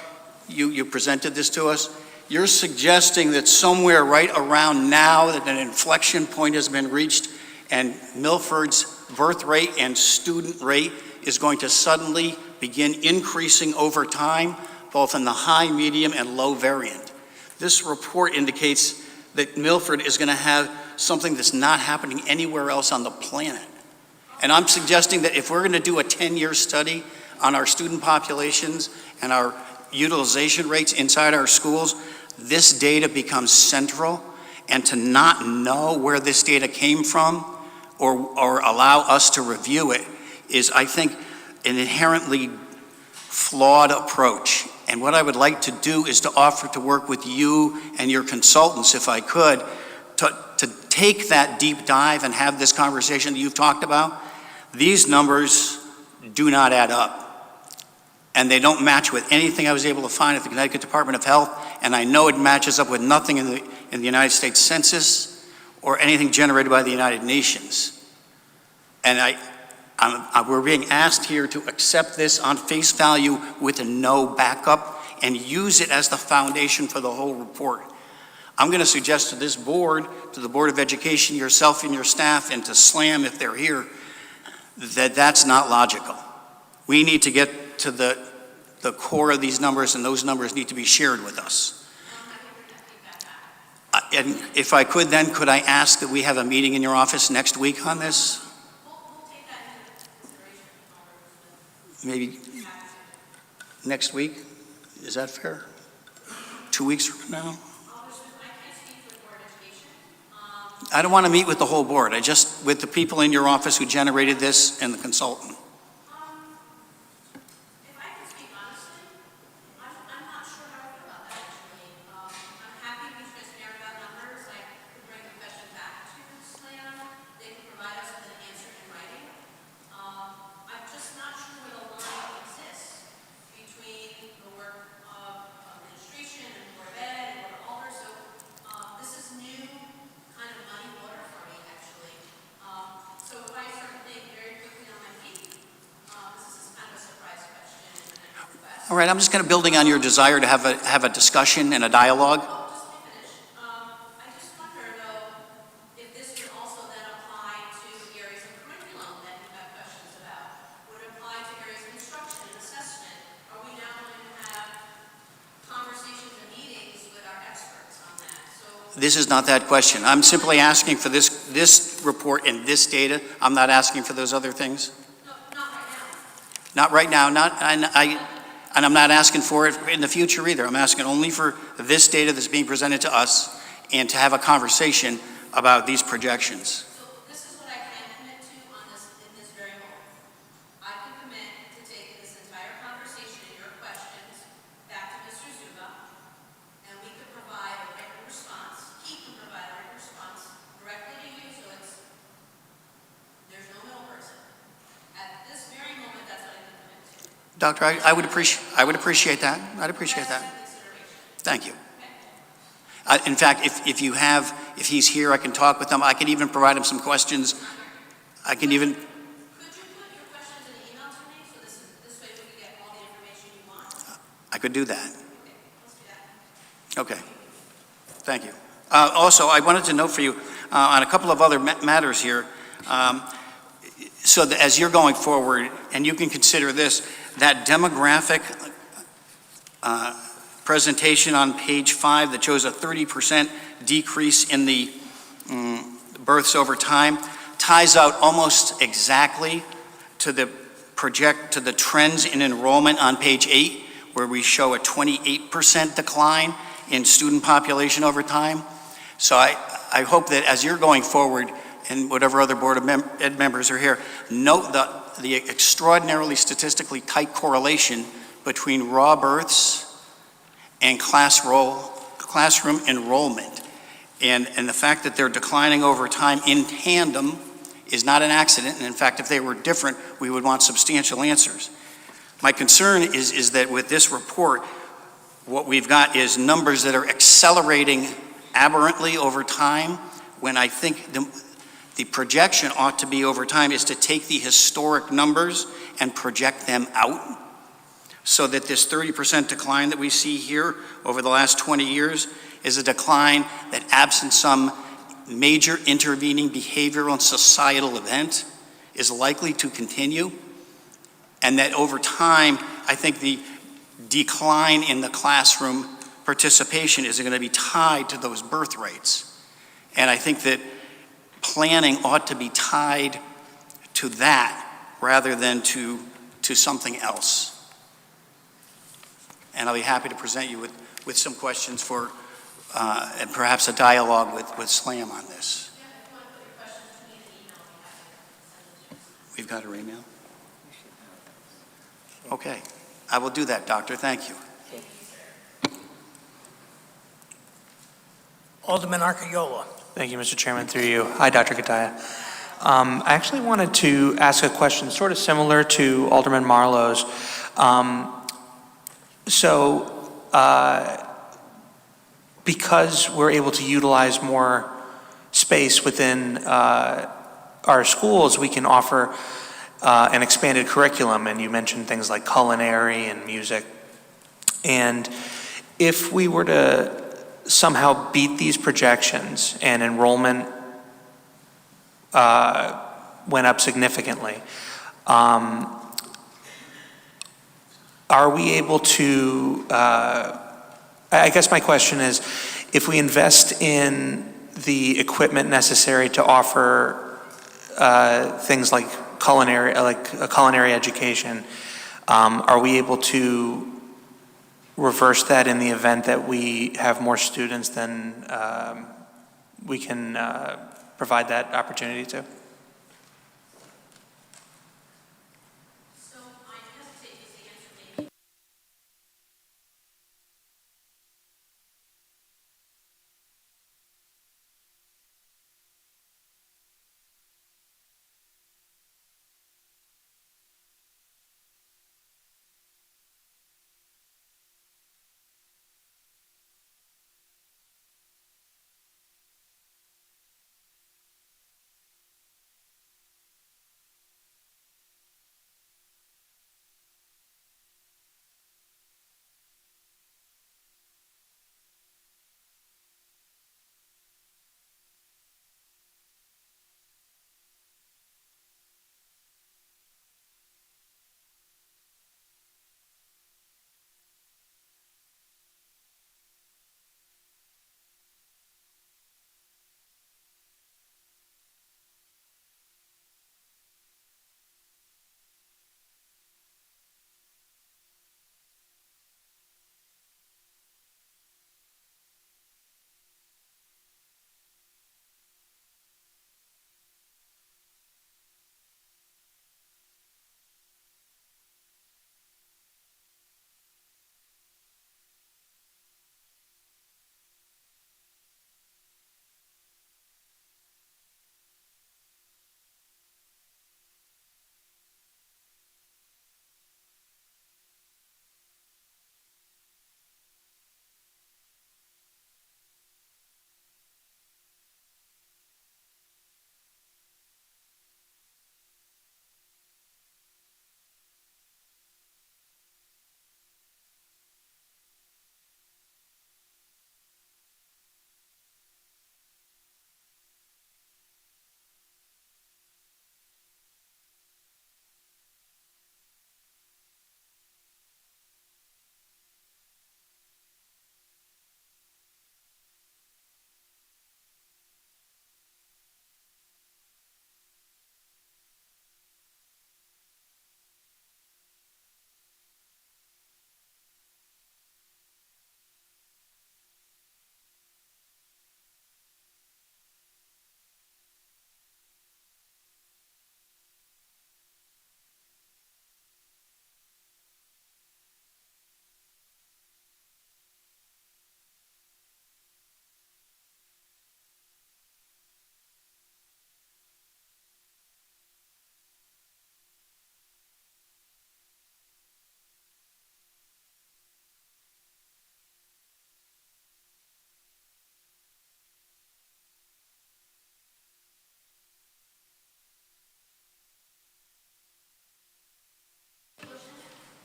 [SPEAKER 13] you presented this to us. You're suggesting that somewhere right around now that an inflection point has been reached and Milford's birth rate and student rate is going to suddenly begin increasing over time, both in the high, medium, and low variant. This report indicates that Milford is going to have something that's not happening anywhere else on the planet. And I'm suggesting that if we're going to do a 10-year study on our student populations and our utilization rates inside our schools, this data becomes central. And to not know where this data came from or allow us to review it is, I think, an inherently flawed approach. And what I would like to do is to offer to work with you and your consultants, if I could, to take that deep dive and have this conversation that you've talked about. These numbers do not add up. And they don't match with anything I was able to find at the Connecticut Department of Health, and I know it matches up with nothing in the United States Census or anything generated by the United Nations. And we're being asked here to accept this on face value with a no backup and use it as the foundation for the whole report. I'm going to suggest to this board, to the Board of Education, yourself and your staff, and to SLAM if they're here, that that's not logical. We need to get to the core of these numbers, and those numbers need to be shared with us. And if I could then, could I ask that we have a meeting in your office next week on this? Maybe next week? Is that fair? 2 weeks from now? I don't want to meet with the whole board. I just, with the people in your office who generated this and the consultant.
[SPEAKER 11] If I can speak honestly, I'm not sure how I feel about that actually. I'm happy to be transparent about numbers. I could bring the question back to SLAM. They can provide us with an answer in writing. I'm just not sure where the line exists between the work of administration and Board of Ed and Board of Alder. So this is new kind of muddy water for me actually. So if I start to think very quickly on my feet, this is kind of a surprise question and a request.
[SPEAKER 13] All right, I'm just kind of building on your desire to have a discussion and a dialogue.
[SPEAKER 11] Oh, just to finish. I just wonder though, if this would also then apply to areas of curriculum that you have questions about. Would it apply to areas of instruction and assessment? Are we now going to have conversations and meetings with our experts on that? So
[SPEAKER 13] This is not that question. I'm simply asking for this report and this data. I'm not asking for those other things.
[SPEAKER 11] no, not right now.
[SPEAKER 13] Not right now, and I'm not asking for it in the future either. I'm asking only for this data that's being presented to us and to have a conversation about these projections.
[SPEAKER 11] So this is what I can commit to on this, in this very moment. I can commit to taking this entire conversation and your questions back to Mr. Zuba, and we could provide a written response. He can provide a written response directly to you, so there's no middle person. At this very moment, that's what I can commit to.
[SPEAKER 13] Doctor, I would appreciate that. I'd appreciate that. Thank you. In fact, if he's here, I can talk with him. I can even provide him some questions. I can even,
[SPEAKER 11] Could you put your questions in an email to me, so this way we can get all the information you want?
[SPEAKER 13] I could do that.
[SPEAKER 11] Okay, let's do that.
[SPEAKER 13] Okay. Thank you. Also, I wanted to note for you on a couple of other matters here. So that as you're going forward, and you can consider this, that demographic presentation on page 5 that shows a 30% decrease in the births over time ties out almost exactly to the trends in enrollment on page 8, where we show a 28% decline in student population over time. So I hope that as you're going forward, and whatever other Board of Ed members are here, note the extraordinarily statistically tight correlation between raw births and classroom enrollment. And the fact that they're declining over time in tandem is not an accident. And in fact, if they were different, we would want substantial answers. My concern is that with this report, what we've got is numbers that are accelerating aberrantly over time, when I think the projection ought to be over time is to take the historic numbers and project them out, so that this 30% decline that we see here over the last 20 years is a decline that, absent some major intervening behavioral and societal event, is likely to continue, and that over time, I think the decline in the classroom participation is going to be tied to those birth rates. And I think that planning ought to be tied to that rather than to something else. And I'll be happy to present you with some questions for, and perhaps a dialogue with SLAM on this. We've got her email? Okay. I will do that, Doctor. Thank you.
[SPEAKER 1] Alderman Arcayola.
[SPEAKER 14] Thank you, Mr. Chairman, through you. Hi, Dr. Kataya. I actually wanted to ask a question sort of similar to Alderman Marlowe's. Because we're able to utilize more space within our schools, we can offer an expanded curriculum, and you mentioned things like culinary and music. And if we were to somehow beat these projections and enrollment went up significantly, are we able to, I guess my question is, if we invest in the equipment necessary to offer things like a culinary education, are we able to reverse that in the event that we have more students than we can provide that opportunity to?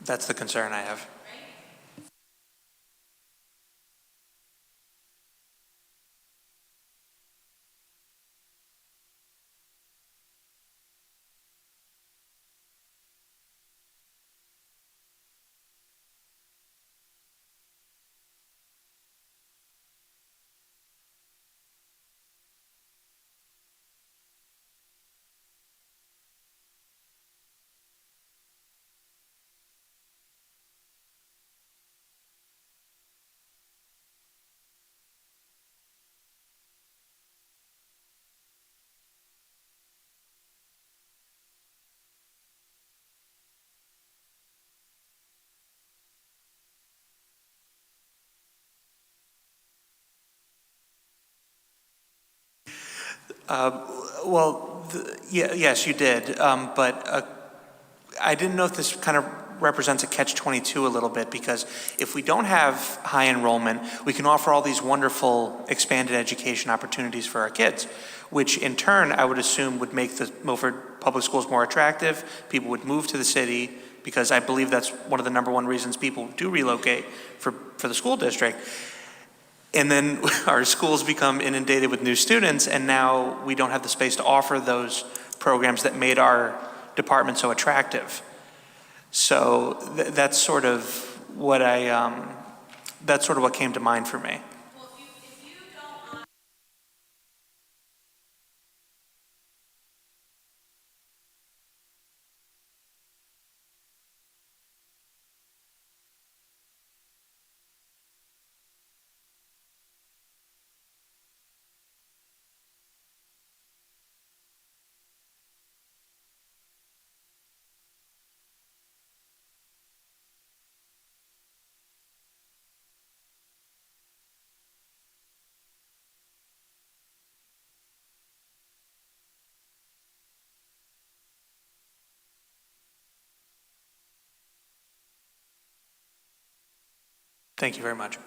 [SPEAKER 14] That's the concern I have. Yes, you did, but I didn't know if this kind of represents a catch-22 a little bit, because if we don't have high enrollment, we can offer all these wonderful expanded education opportunities for our kids, which in turn, I would assume would make the Milford Public Schools more attractive. People would move to the city, because I believe that's one of the #1 reasons people do relocate for the school district. And then our schools become inundated with new students, and now we don't have the space to offer those programs that made our department so attractive. So that's sort of what that's sort of what came to mind for me. Thank you very much.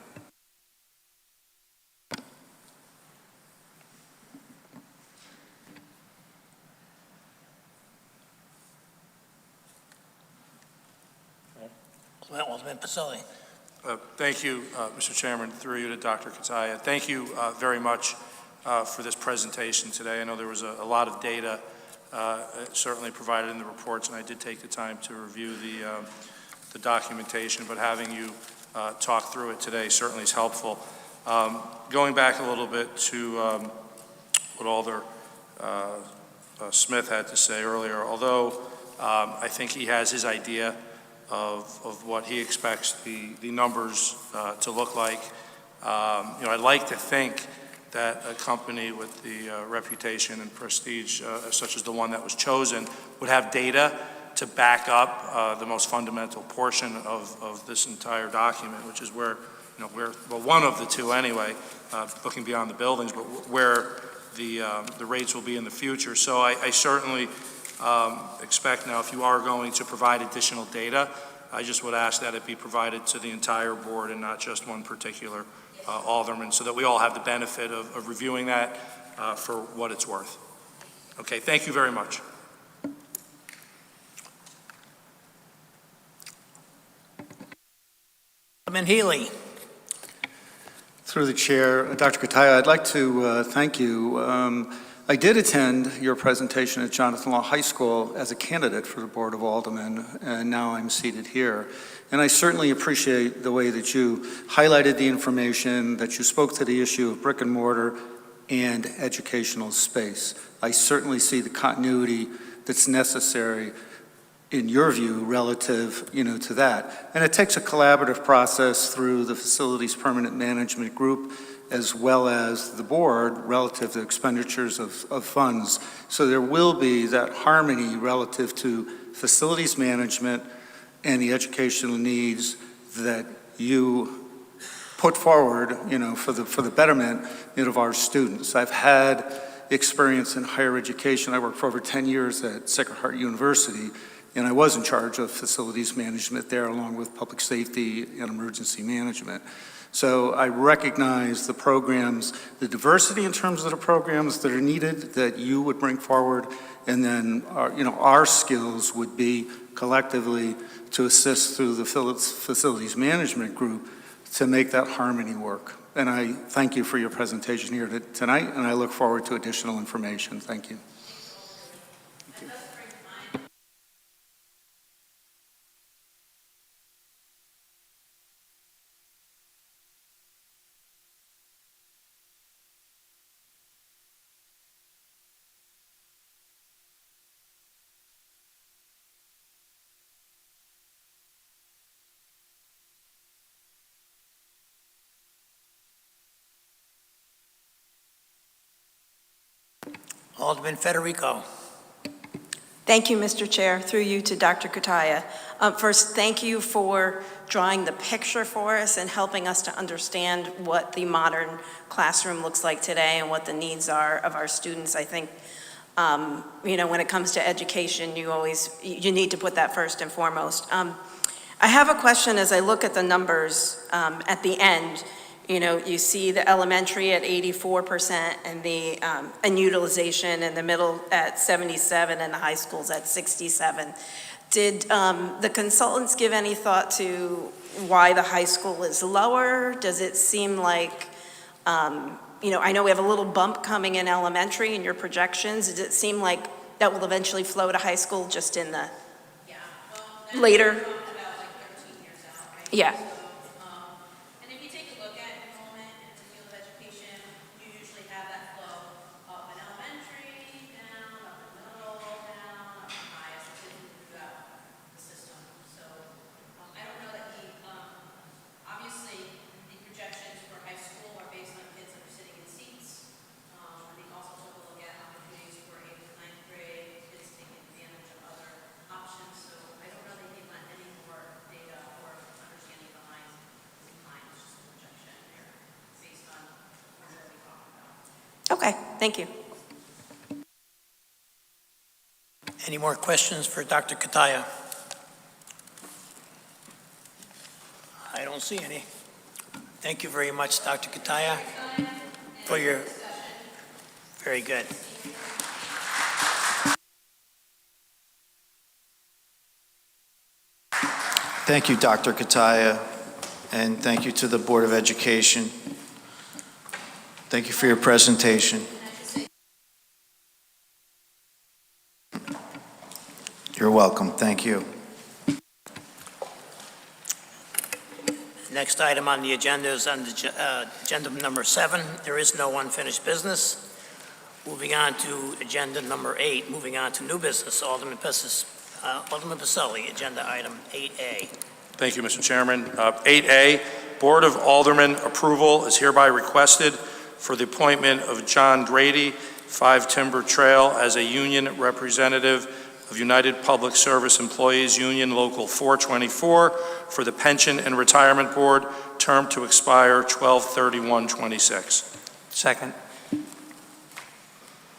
[SPEAKER 1] Alderman Pacelli.
[SPEAKER 8] Thank you, Mr. Chairman, through you to Dr. Kataya. Thank you very much for this presentation today. I know there was a lot of data certainly provided in the reports, and I did take the time to review the documentation, but having you talk through it today certainly is helpful. Going back a little bit to what Alder Smith had to say earlier, although I think he has his idea of what he expects the numbers to look like. I'd like to think that a company with the reputation and prestige such as the one that was chosen would have data to back up the most fundamental portion of this entire document, which is where, well, one of the two anyway, looking beyond the buildings, but where the rates will be in the future. So I certainly expect now, if you are going to provide additional data, I just would ask that it be provided to the entire board and not just one particular alderman, so that we all have the benefit of reviewing that for what it's worth. Okay, thank you very much.
[SPEAKER 1] Alderman Healy.
[SPEAKER 15] Through the chair, Dr. Kataya, I'd like to thank you. I did attend your presentation at Jonathan Law High School as a candidate for the Board of Aldermen, and now I'm seated here. And I certainly appreciate the way that you highlighted the information, that you spoke to the issue of brick and mortar and educational space. I certainly see the continuity that's necessary in your view relative, to that. And it takes a collaborative process through the Facilities Permanent Management Group as well as the board relative to expenditures of funds. So there will be that harmony relative to facilities management and the educational needs that you put forward, for the betterment of our students. I've had experience in higher education. I worked for over 10 years at Sacred Heart University, and I was in charge of facilities management there along with public safety and emergency management. So I recognize the programs, the diversity in terms of the programs that are needed that you would bring forward, and then our skills would be collectively to assist through the facilities management group to make that harmony work. And I thank you for your presentation here tonight, and I look forward to additional information. Thank you.
[SPEAKER 1] Alderman Federico.
[SPEAKER 16] Thank you, Mr. Chair. Through you to Dr. Kutaya. First, thank you for drawing the picture for us and helping us to understand what the modern classroom looks like today and what the needs are of our students. I think, when it comes to education, you need to put that first and foremost. I have a question as I look at the numbers at the end. You see the elementary at 84% and utilization, in the middle at 77, and the high school's at 67. Did the consultants give any thought to why the high school is lower? Does it seem like, I know we have a little bump coming in elementary in your projections. Does it seem like that will eventually flow to high school just in the later? Yeah.
[SPEAKER 11] And if you take a look at enrollment in the field of education, you usually have that flow up in elementary, down, up in middle, down, up in high, as it's throughout the system. So I don't know that obviously the projections for high school are based on kids that are sitting in seats. And they also took a look at opportunities for 8th and 9th grade, kids taking advantage of other options. So I don't know that you can any more data or understanding behind it's just a projection there based on what we talked about.
[SPEAKER 16] Okay, thank you.
[SPEAKER 1] Any more questions for Dr. Kutaya? I don't see any. Thank you very much, Dr. Kutaya, for your, very good.
[SPEAKER 10] Thank you, Dr. Kataya, and thank you to the Board of Education. Thank you for your presentation. You're welcome. Thank you.
[SPEAKER 1] Next item on the agenda is on agenda number 7. There is no unfinished business. Moving on to agenda number 8, moving on to new business. Alderman Pacelli, agenda item 8A.
[SPEAKER 8] Thank you, Mr. Chairman. 8A, Board of Aldermen approval is hereby requested for the appointment of John Grady, 5 Timber Trail, as a union representative of United Public Service Employees Union Local 424 for the Pension and Retirement Board, term to expire 12/31/26.
[SPEAKER 14] Second.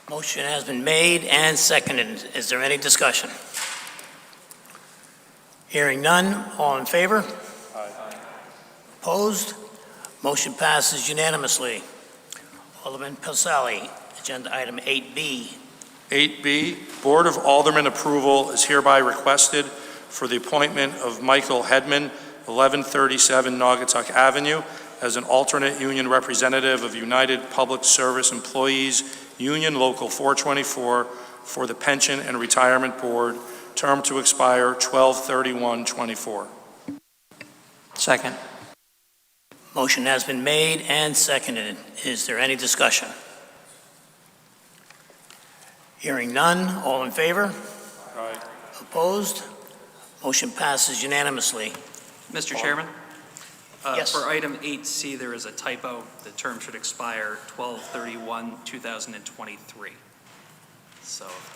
[SPEAKER 1] Motion has been made and seconded. Is there any discussion? Hearing none, all in favor? Opposed? Motion passes unanimously. Alderman Pacelli, agenda item 8B.
[SPEAKER 8] 8B, Board of Aldermen approval is hereby requested for the appointment of Michael Hedman, 1137 Naugatuck Avenue, as an alternate union representative of United Public Service Employees Union Local 424 for the Pension and Retirement Board, term to expire 12/31/24.
[SPEAKER 14] Second.
[SPEAKER 1] Motion has been made and seconded. Is there any discussion? Hearing none, all in favor?
[SPEAKER 8] Aye.
[SPEAKER 1] Opposed? Motion passes unanimously.
[SPEAKER 3] Mr. Chairman?
[SPEAKER 1] Yes.
[SPEAKER 3] For item 8C, there is a typo. The term should expire 12/31/2023. So if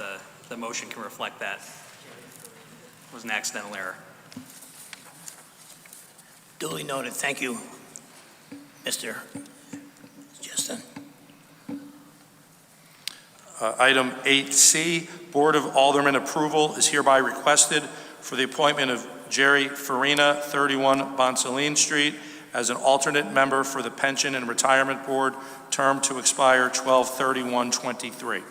[SPEAKER 3] the motion can reflect that, it was an accidental error.
[SPEAKER 1] Duly noted. Thank you, Mr. Justin.
[SPEAKER 8] Item 8C, Board of Aldermen approval is hereby requested for the appointment of Jerry Farina, 31 Bonsaline Street, as an alternate member for the Pension and Retirement Board, term to expire 12/31/23.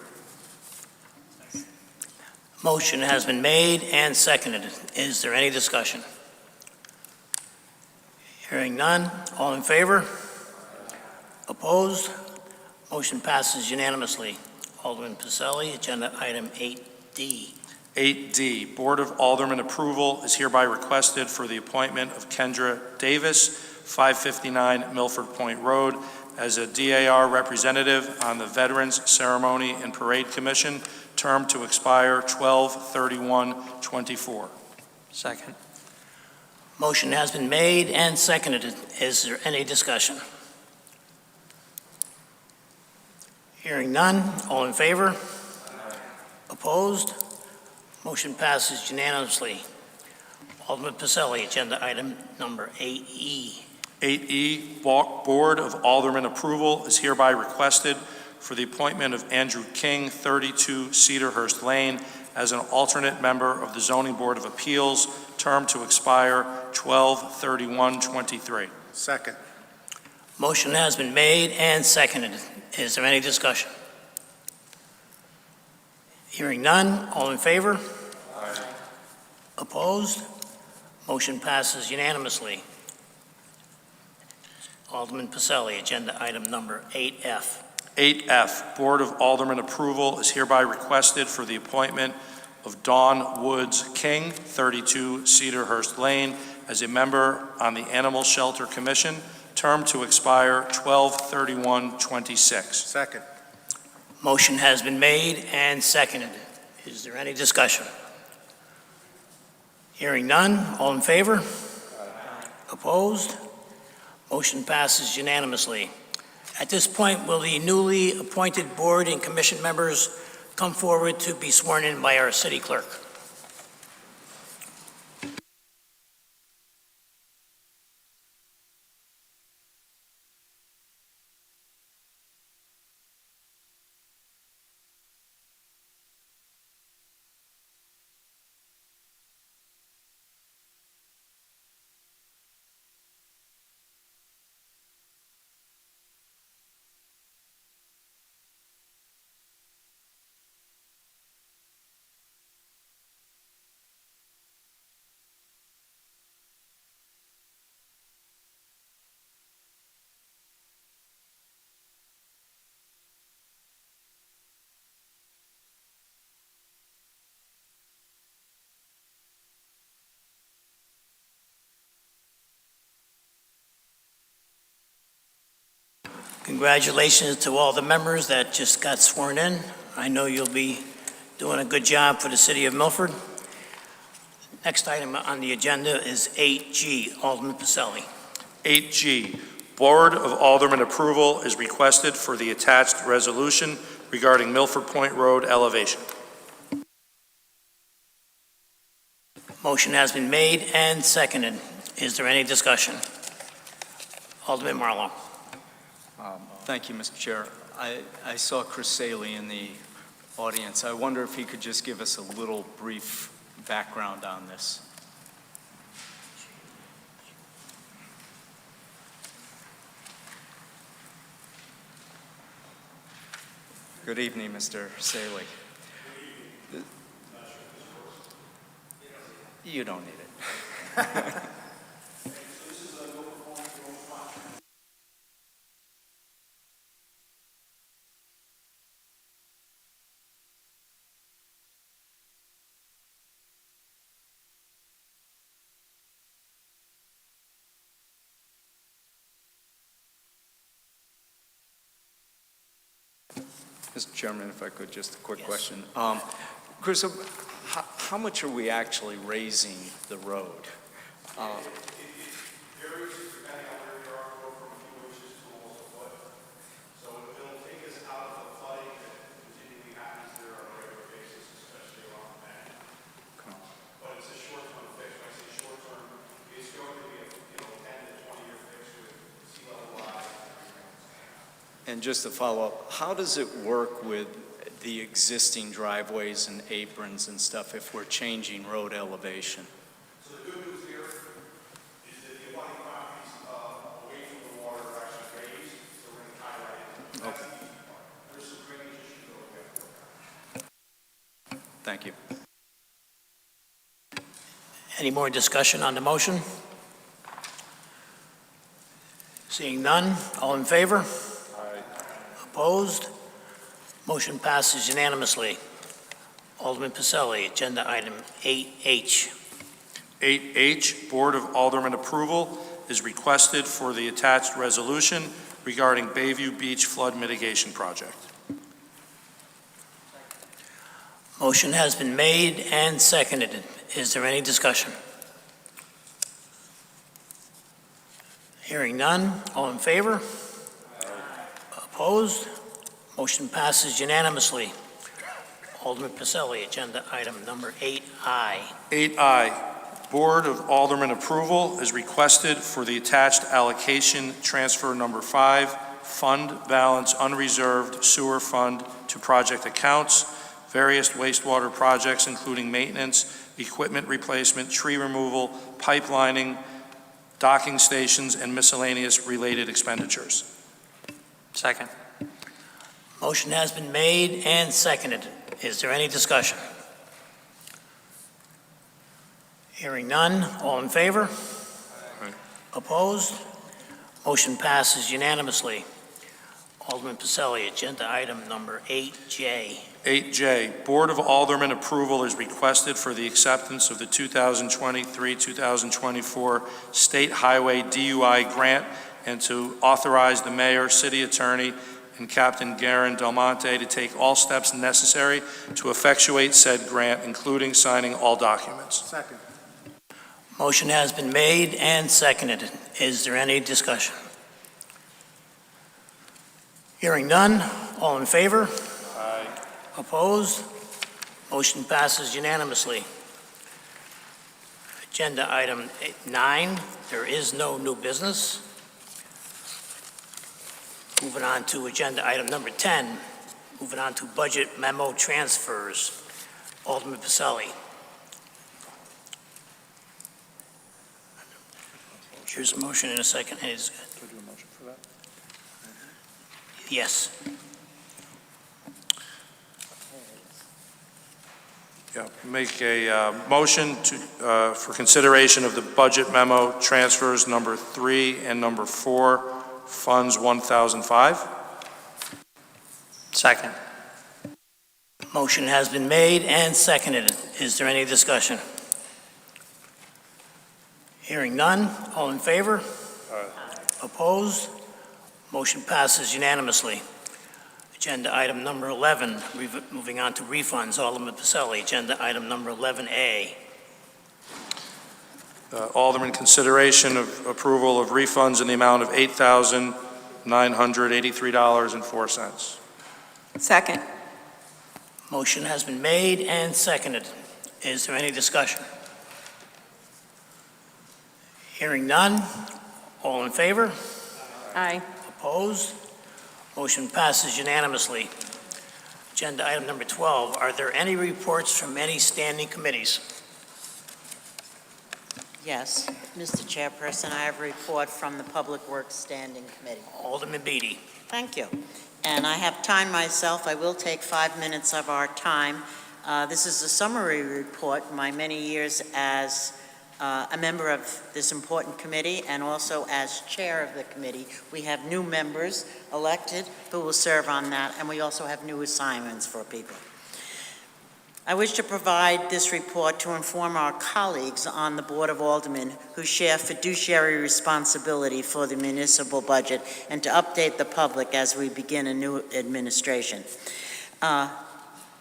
[SPEAKER 1] Motion has been made and seconded. Is there any discussion? Hearing none, all in favor? Opposed? Motion passes unanimously. Alderman Pacelli, agenda item 8D.
[SPEAKER 8] 8D, Board of Aldermen approval is hereby requested for the appointment of Kendra Davis, 559 Milford Point Road, as a DAR representative on the Veterans Ceremony and Parade Commission, term to expire 12/31/24.
[SPEAKER 14] Second.
[SPEAKER 1] Motion has been made and seconded. Is there any discussion? Hearing none, all in favor? Opposed? Motion passes unanimously. Alderman Pacelli, agenda item number 8E.
[SPEAKER 8] 8E, Board of Aldermen approval is hereby requested for the appointment of Andrew King, 32 Cedarhurst Lane, as an alternate member of the Zoning Board of Appeals, term to expire 12/31/23.
[SPEAKER 15] Second.
[SPEAKER 1] Motion has been made and seconded. Is there any discussion? Hearing none, all in favor?
[SPEAKER 8] Aye.
[SPEAKER 1] Opposed? Motion passes unanimously. Alderman Pacelli, agenda item number 8F.
[SPEAKER 8] 8F, Board of Aldermen approval is hereby requested for the appointment of Dawn Woods King, 32 Cedarhurst Lane, as a member on the Animal Shelter Commission, term to expire 12/31/26.
[SPEAKER 15] Second.
[SPEAKER 1] Motion has been made and seconded. Is there any discussion? Hearing none, all in favor? Opposed? Motion passes unanimously. At this point, will the newly appointed board and commission members come forward to be sworn in by our city clerk? Congratulations to all the members that just got sworn in. I know you'll be doing a good job for the city of Milford. Next item on the agenda is 8G, Alderman Pacelli.
[SPEAKER 8] 8G, Board of Aldermen approval is requested for the attached resolution regarding Milford Point Road elevation.
[SPEAKER 1] Motion has been made and seconded. Is there any discussion? Alderman Marlowe.
[SPEAKER 12] Thank you, Mr. Chair. I saw Chris Saley in the audience. I wonder if he could just give us a little brief background on this. Good evening, Mr. Saley. You don't need it. Mr. Chairman, if I could, just a quick question. Chris, how much are we actually raising the road? And just to follow up, how does it work with the existing driveways and aprons and stuff if we're changing road elevation?
[SPEAKER 17] So the good news here is that the abutting properties away from the water are actually raised, so we're going to tie that in. That's the easy part. There's some drainage issues that we have to work out.
[SPEAKER 12] Thank you.
[SPEAKER 1] Any more discussion on the motion? Seeing none, all in favor? Opposed? Motion passes unanimously. Alderman Pacelli, agenda item 8H.
[SPEAKER 8] 8H, Board of Aldermen approval is requested for the attached resolution regarding Bayview Beach Flood Mitigation Project.
[SPEAKER 1] Motion has been made and seconded. Is there any discussion? Hearing none, all in favor? Opposed? Motion passes unanimously. Alderman Pacelli, agenda item number 8I.
[SPEAKER 8] 8I, Board of Aldermen approval is requested for the attached allocation transfer number 5, fund balance unreserved sewer fund to project accounts, various wastewater projects including maintenance, equipment replacement, tree removal, pipelining, docking stations, and miscellaneous related expenditures.
[SPEAKER 4] Second.
[SPEAKER 1] Motion has been made and seconded. Is there any discussion? Hearing none. All in favor?
[SPEAKER 8] Aye.
[SPEAKER 1] Opposed? Motion passes unanimously. Alderman Pacelli, agenda item number 8J.
[SPEAKER 8] 8J, Board of Aldermen approval is requested for the acceptance of the 2023-2024 State Highway DUI grant and to authorize the mayor, city attorney, and Captain Garen Del Monte to take all steps necessary to effectuate said grant, including signing all documents.
[SPEAKER 15] Second.
[SPEAKER 1] Motion has been made and seconded. Is there any discussion? Hearing none. All in favor?
[SPEAKER 8] Aye.
[SPEAKER 1] Opposed? Motion passes unanimously. Agenda item 9, there is no new business. Moving on to agenda item number 10, moving on to budget memo transfers. Alderman Pacelli. Here's a motion in a second. Yes.
[SPEAKER 8] Yeah, make a motion to, for consideration of the budget memo transfers number 3 and number 4, funds 1005.
[SPEAKER 4] Second.
[SPEAKER 1] Motion has been made and seconded. Is there any discussion? Hearing none. All in favor? Opposed? Motion passes unanimously. Agenda item number 11, moving on to refunds. Alderman Pacelli, agenda item number 11A.
[SPEAKER 8] Alderman, consideration of approval of refunds in the amount of $8,983.04.
[SPEAKER 16] Second.
[SPEAKER 1] Motion has been made and seconded. Is there any discussion? Hearing none. All in favor?
[SPEAKER 16] Aye.
[SPEAKER 1] Opposed? Motion passes unanimously. Agenda item number 12, are there any reports from any standing committees?
[SPEAKER 18] Yes, Mr. Chairperson, I have a report from the Public Works Standing Committee.
[SPEAKER 1] Alderman Beatty.
[SPEAKER 18] Thank you. And I have time myself. I will take 5 minutes of our time. This is a summary report, my many years as a member of this important committee and also as chair of the committee. We have new members elected who will serve on that, and we also have new assignments for people. I wish to provide this report to inform our colleagues on the Board of Aldermen who share fiduciary responsibility for the municipal budget and to update the public as we begin a new administration.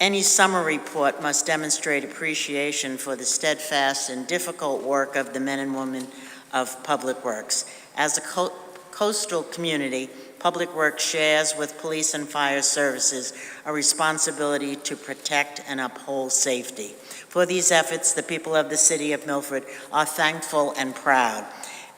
[SPEAKER 18] Any summer report must demonstrate appreciation for the steadfast and difficult work of the men and women of Public Works. As a coastal community, Public Works shares with police and fire services a responsibility to protect and uphold safety. For these efforts, the people of the city of Milford are thankful and proud.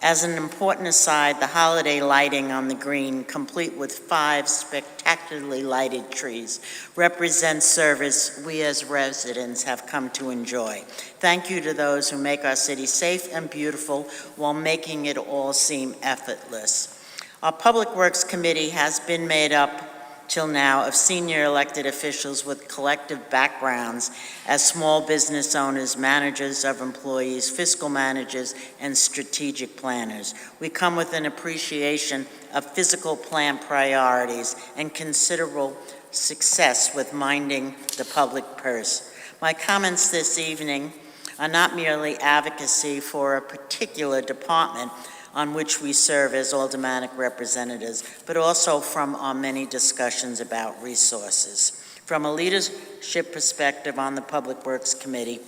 [SPEAKER 18] As an important aside, the holiday lighting on the green, complete with 5 spectacularly lighted trees, represents service we as residents have come to enjoy. Thank you to those who make our city safe and beautiful while making it all seem effortless. Our Public Works Committee has been made up till now of senior elected officials with collective backgrounds as small business owners, managers of employees, fiscal managers, and strategic planners. We come with an appreciation of physical plant priorities and considerable success with minding the public purse. My comments this evening are not merely advocacy for a particular department on which we serve as aldermanic representatives, but also from our many discussions about resources. From a leadership perspective on the Public Works Committee,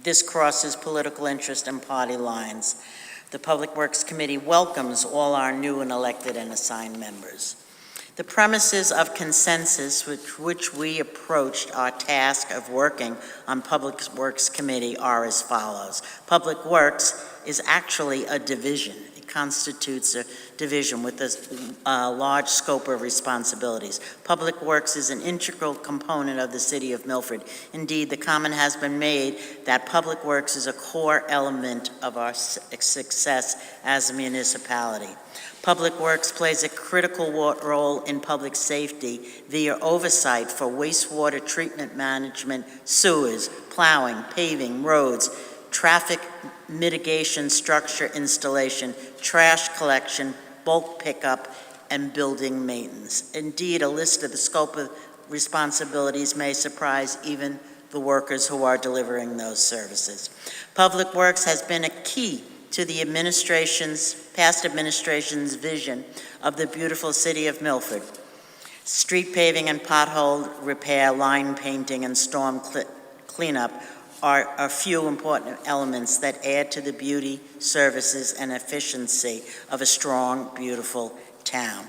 [SPEAKER 18] this crosses political interest and party lines. The Public Works Committee welcomes all our new and elected and assigned members. The premises of consensus with which we approached our task of working on Public Works Committee are as follows. Public Works is actually a division. It constitutes a division with a large scope of responsibilities. Public Works is an integral component of the City of Milford. Indeed, the comment has been made that Public Works is a core element of our success as a municipality. Public Works plays a critical role in public safety via oversight for wastewater treatment management, sewers, plowing, paving, roads, traffic mitigation structure installation, trash collection, bulk pickup, and building maintenance. Indeed, a list of the scope of responsibilities may surprise even the workers who are delivering those services. Public Works has been a key to the past administration's vision of the beautiful city of Milford. Street paving and pothole repair, line painting, and storm cleanup are a few important elements that add to the beauty, services, and efficiency of a strong, beautiful town.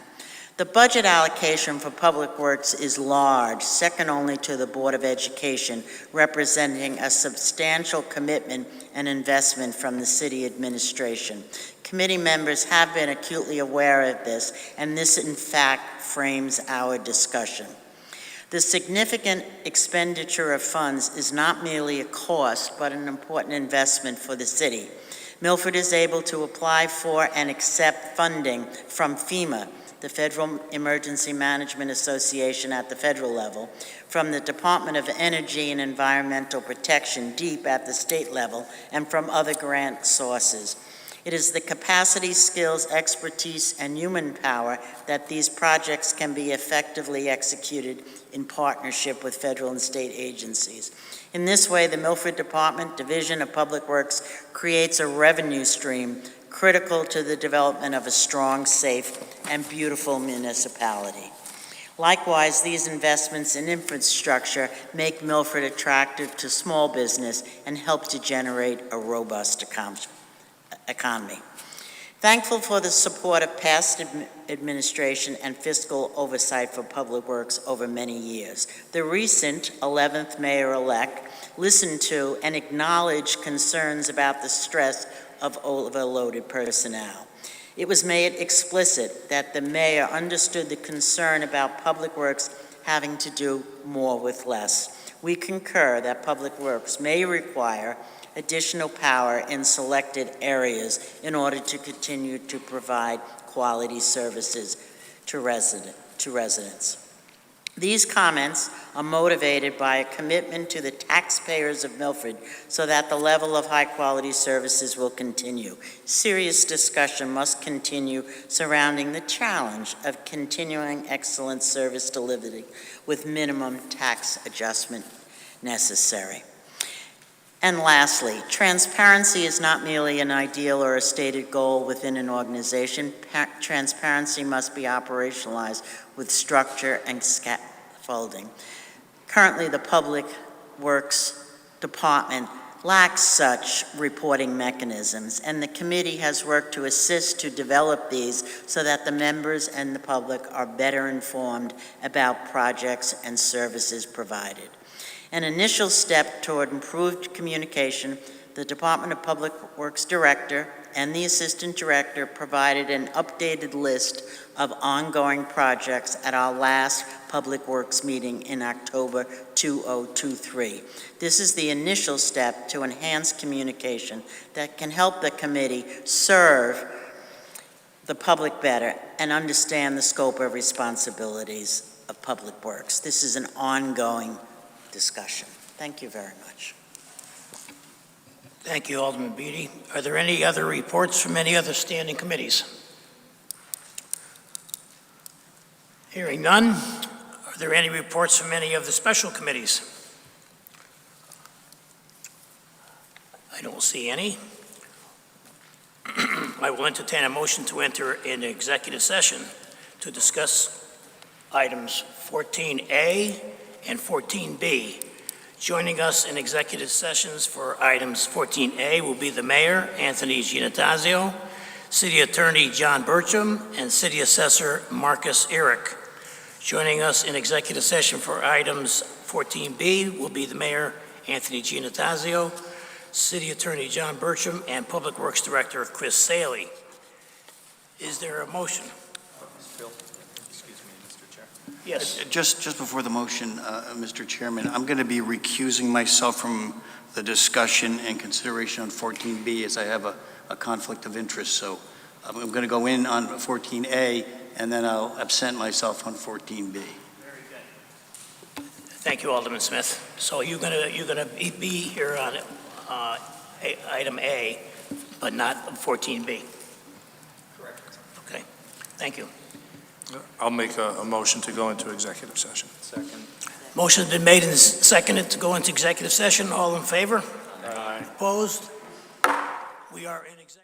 [SPEAKER 18] The budget allocation for Public Works is large, second only to the Board of Education, representing a substantial commitment and investment from the city administration. Committee members have been acutely aware of this, and this in fact frames our discussion. The significant expenditure of funds is not merely a cost, but an important investment for the city. Milford is able to apply for and accept funding from FEMA, the Federal Emergency Management Association at the federal level, from the Department of Energy and Environmental Protection, DEEP, at the state level, and from other grant sources. It is the capacity, skills, expertise, and human power that these projects can be effectively executed in partnership with federal and state agencies. In this way, the Milford Division of Public Works creates a revenue stream critical to the development of a strong, safe, and beautiful municipality. Likewise, these investments in infrastructure make Milford attractive to small business and help to generate a robust economy. Thankful for the support of past administration and fiscal oversight for Public Works over many years. The recent 11th mayor-elect listened to and acknowledged concerns about the stress of overloaded personnel. It was made explicit that the mayor understood the concern about Public Works having to do more with less. We concur that Public Works may require additional power in selected areas in order to continue to provide quality services to residents. These comments are motivated by a commitment to the taxpayers of Milford so that the level of high-quality services will continue. Serious discussion must continue surrounding the challenge of continuing excellent service delivery with minimum tax adjustment necessary. And lastly, transparency is not merely an ideal or a stated goal within an organization. Transparency must be operationalized with structure and scaffolding. Currently, the Public Works Department lacks such reporting mechanisms, and the committee has worked to assist to develop these so that the members and the public are better informed about projects and services provided. An initial step toward improved communication, the Department of Public Works Director and the Assistant Director provided an updated list of ongoing projects at our last Public Works meeting in October 2023. This is the initial step to enhance communication that can help the committee serve the public better and understand the scope of responsibilities of Public Works. This is an ongoing discussion. Thank you very much.
[SPEAKER 1] Thank you, Alderman Beatty. Are there any other reports from any other standing committees? Hearing none, are there any reports from any of the special committees? I don't see any. I will entertain a motion to enter an executive session to discuss items 14A and 14B. Joining us in executive sessions for items 14A will be the Mayor, Anthony Giannattasio, City Attorney John Burcham, and City Assessor Marcus Eric. Joining us in executive session for items 14B will be the Mayor, Anthony Giannattasio, City Attorney John Bertram, and Public Works Director Chris Saley. Is there a motion?
[SPEAKER 12] Excuse me, Mr. Chair.
[SPEAKER 1] Yes.
[SPEAKER 13] Just before the motion, Mr. Chairman, I'm going to be recusing myself from the discussion and consideration on 14B as I have a conflict of interest. So I'm going to go in on 14A and then I'll absent myself on 14B.
[SPEAKER 1] Thank you, Alderman Smith. So you're gonna be here on item A, but not 14B? Correct. Okay, thank you.
[SPEAKER 8] I'll make a motion to go into executive session.
[SPEAKER 12] Second.
[SPEAKER 1] Motion's been made and seconded to go into executive session. All in favor?
[SPEAKER 8] Aye.
[SPEAKER 1] Opposed? We are in executive.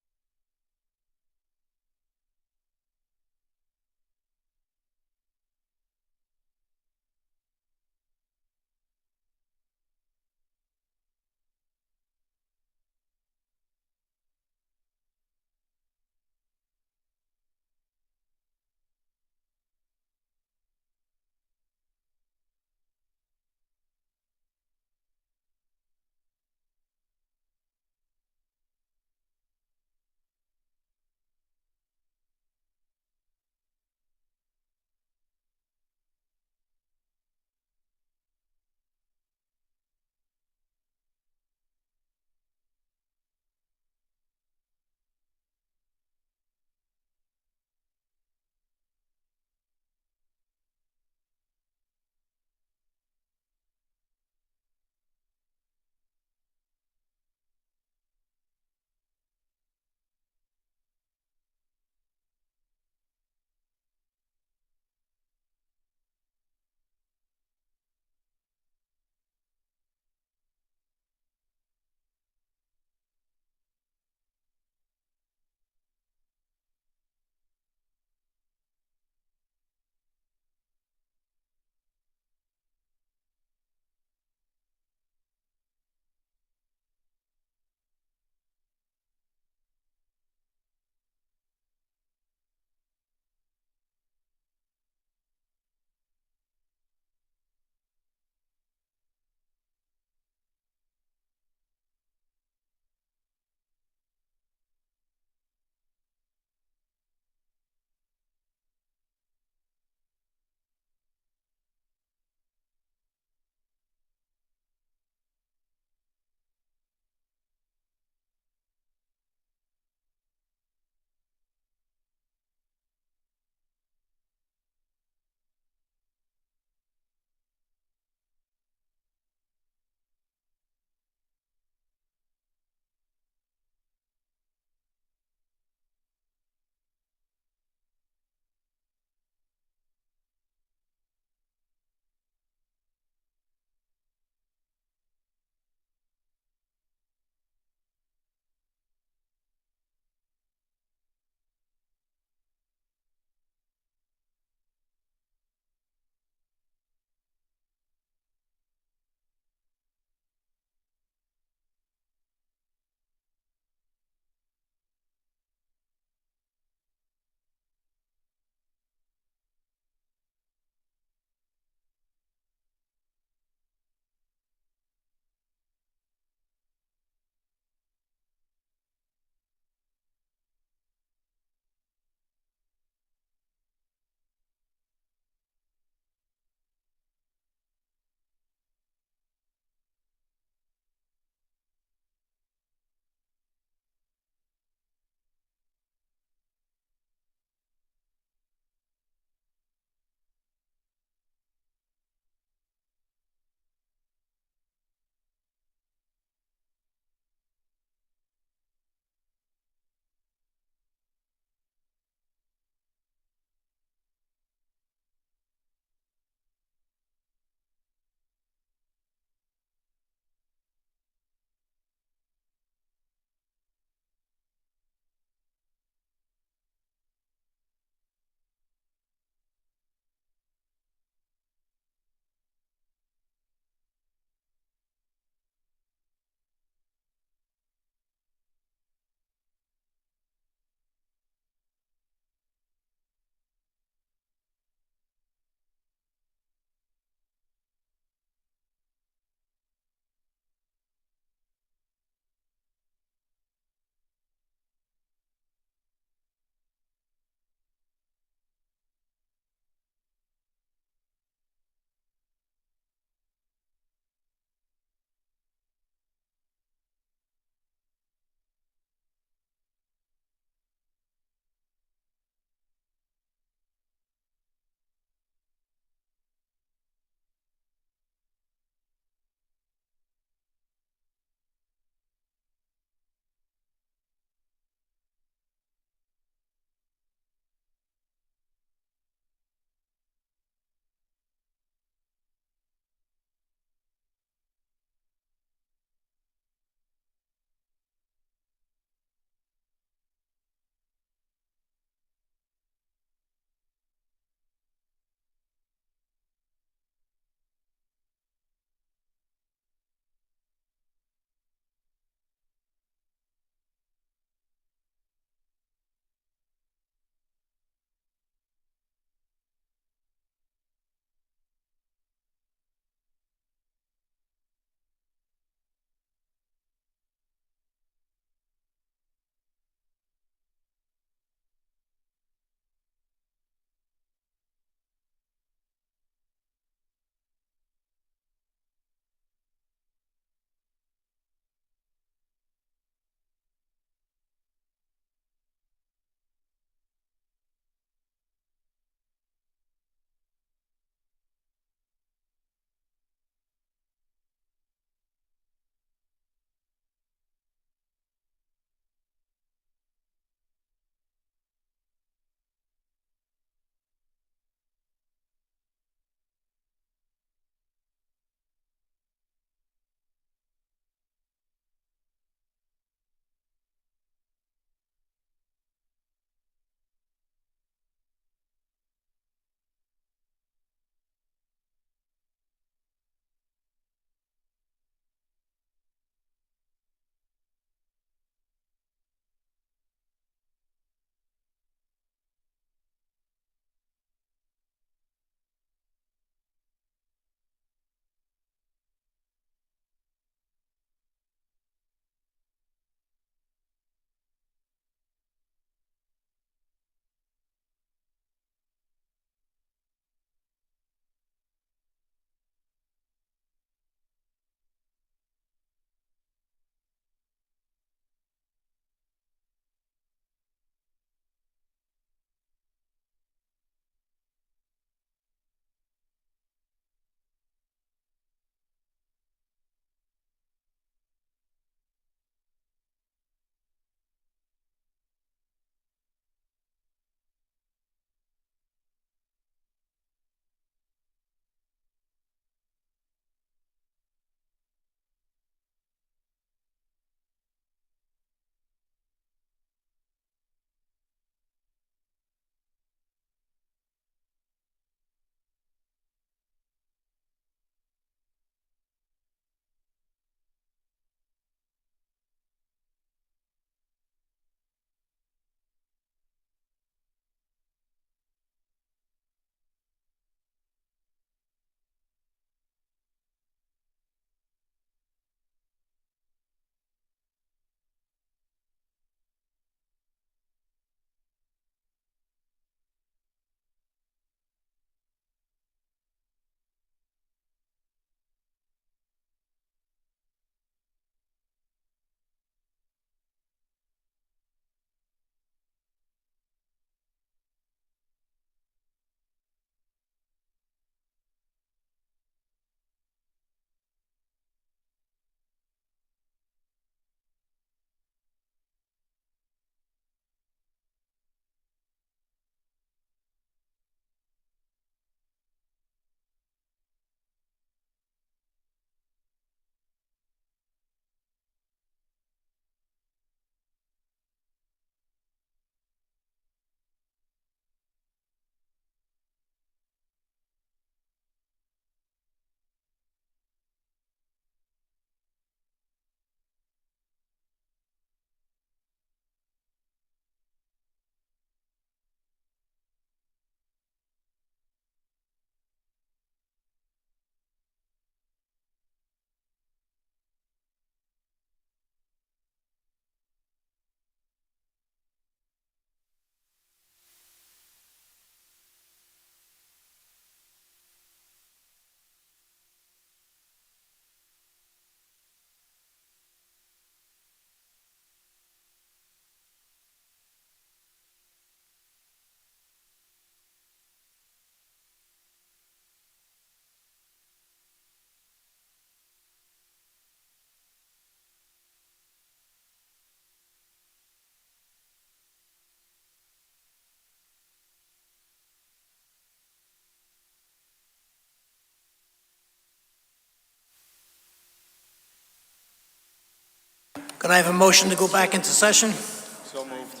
[SPEAKER 1] Could I have a motion to go back into session?
[SPEAKER 8] So moved.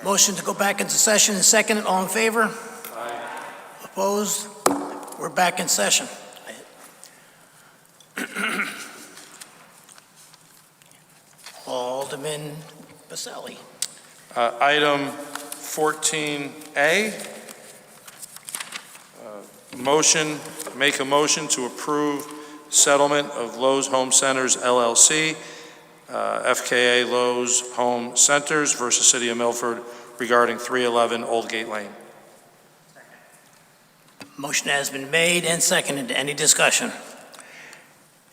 [SPEAKER 1] Motion to go back into session and second. All in favor?
[SPEAKER 8] Aye.
[SPEAKER 1] Opposed? We're back in session. Alderman Baselli.
[SPEAKER 8] Item 14A, make a motion to approve settlement of Lowe's Home Centers LLC, FKA Lowe's Home Centers versus City of Milford regarding 311 Old Gate Lane.
[SPEAKER 1] Motion has been made and seconded. Any discussion?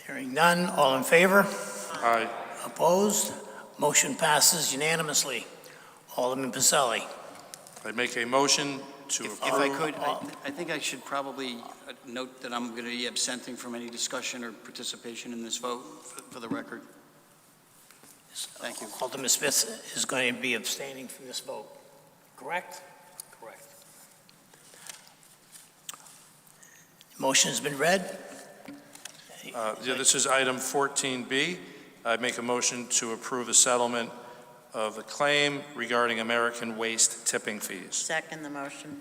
[SPEAKER 1] Hearing none. All in favor?
[SPEAKER 8] Aye.
[SPEAKER 1] Opposed? Motion passes unanimously. Alderman Pacelli.
[SPEAKER 8] I'd make a motion to
[SPEAKER 13] If
[SPEAKER 8] approve.
[SPEAKER 13] I could, I think I should probably note that I'm going to be absenting from any discussion or participation in this vote for the record. Thank you.
[SPEAKER 1] Alderman Smith is going to be abstaining from this vote. Correct? Correct. Motion has been read.
[SPEAKER 8] Yeah, this is item 14B. I'd make a motion to approve the settlement of the claim regarding American Waste tipping fees.
[SPEAKER 18] Second the motion.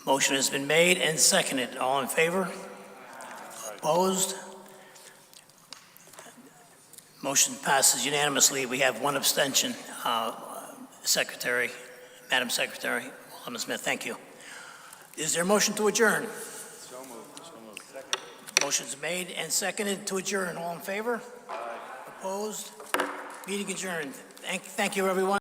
[SPEAKER 1] Motion has been made and seconded. All in favor? Opposed? Motion passes unanimously. We have one abstention. Secretary, Madam Secretary, Alderman Smith, thank you. Is there a motion to adjourn?
[SPEAKER 8] So moved. So moved.
[SPEAKER 1] Motion's made and seconded to adjourn. All in favor? Opposed? Meeting adjourned. Thank you, everyone.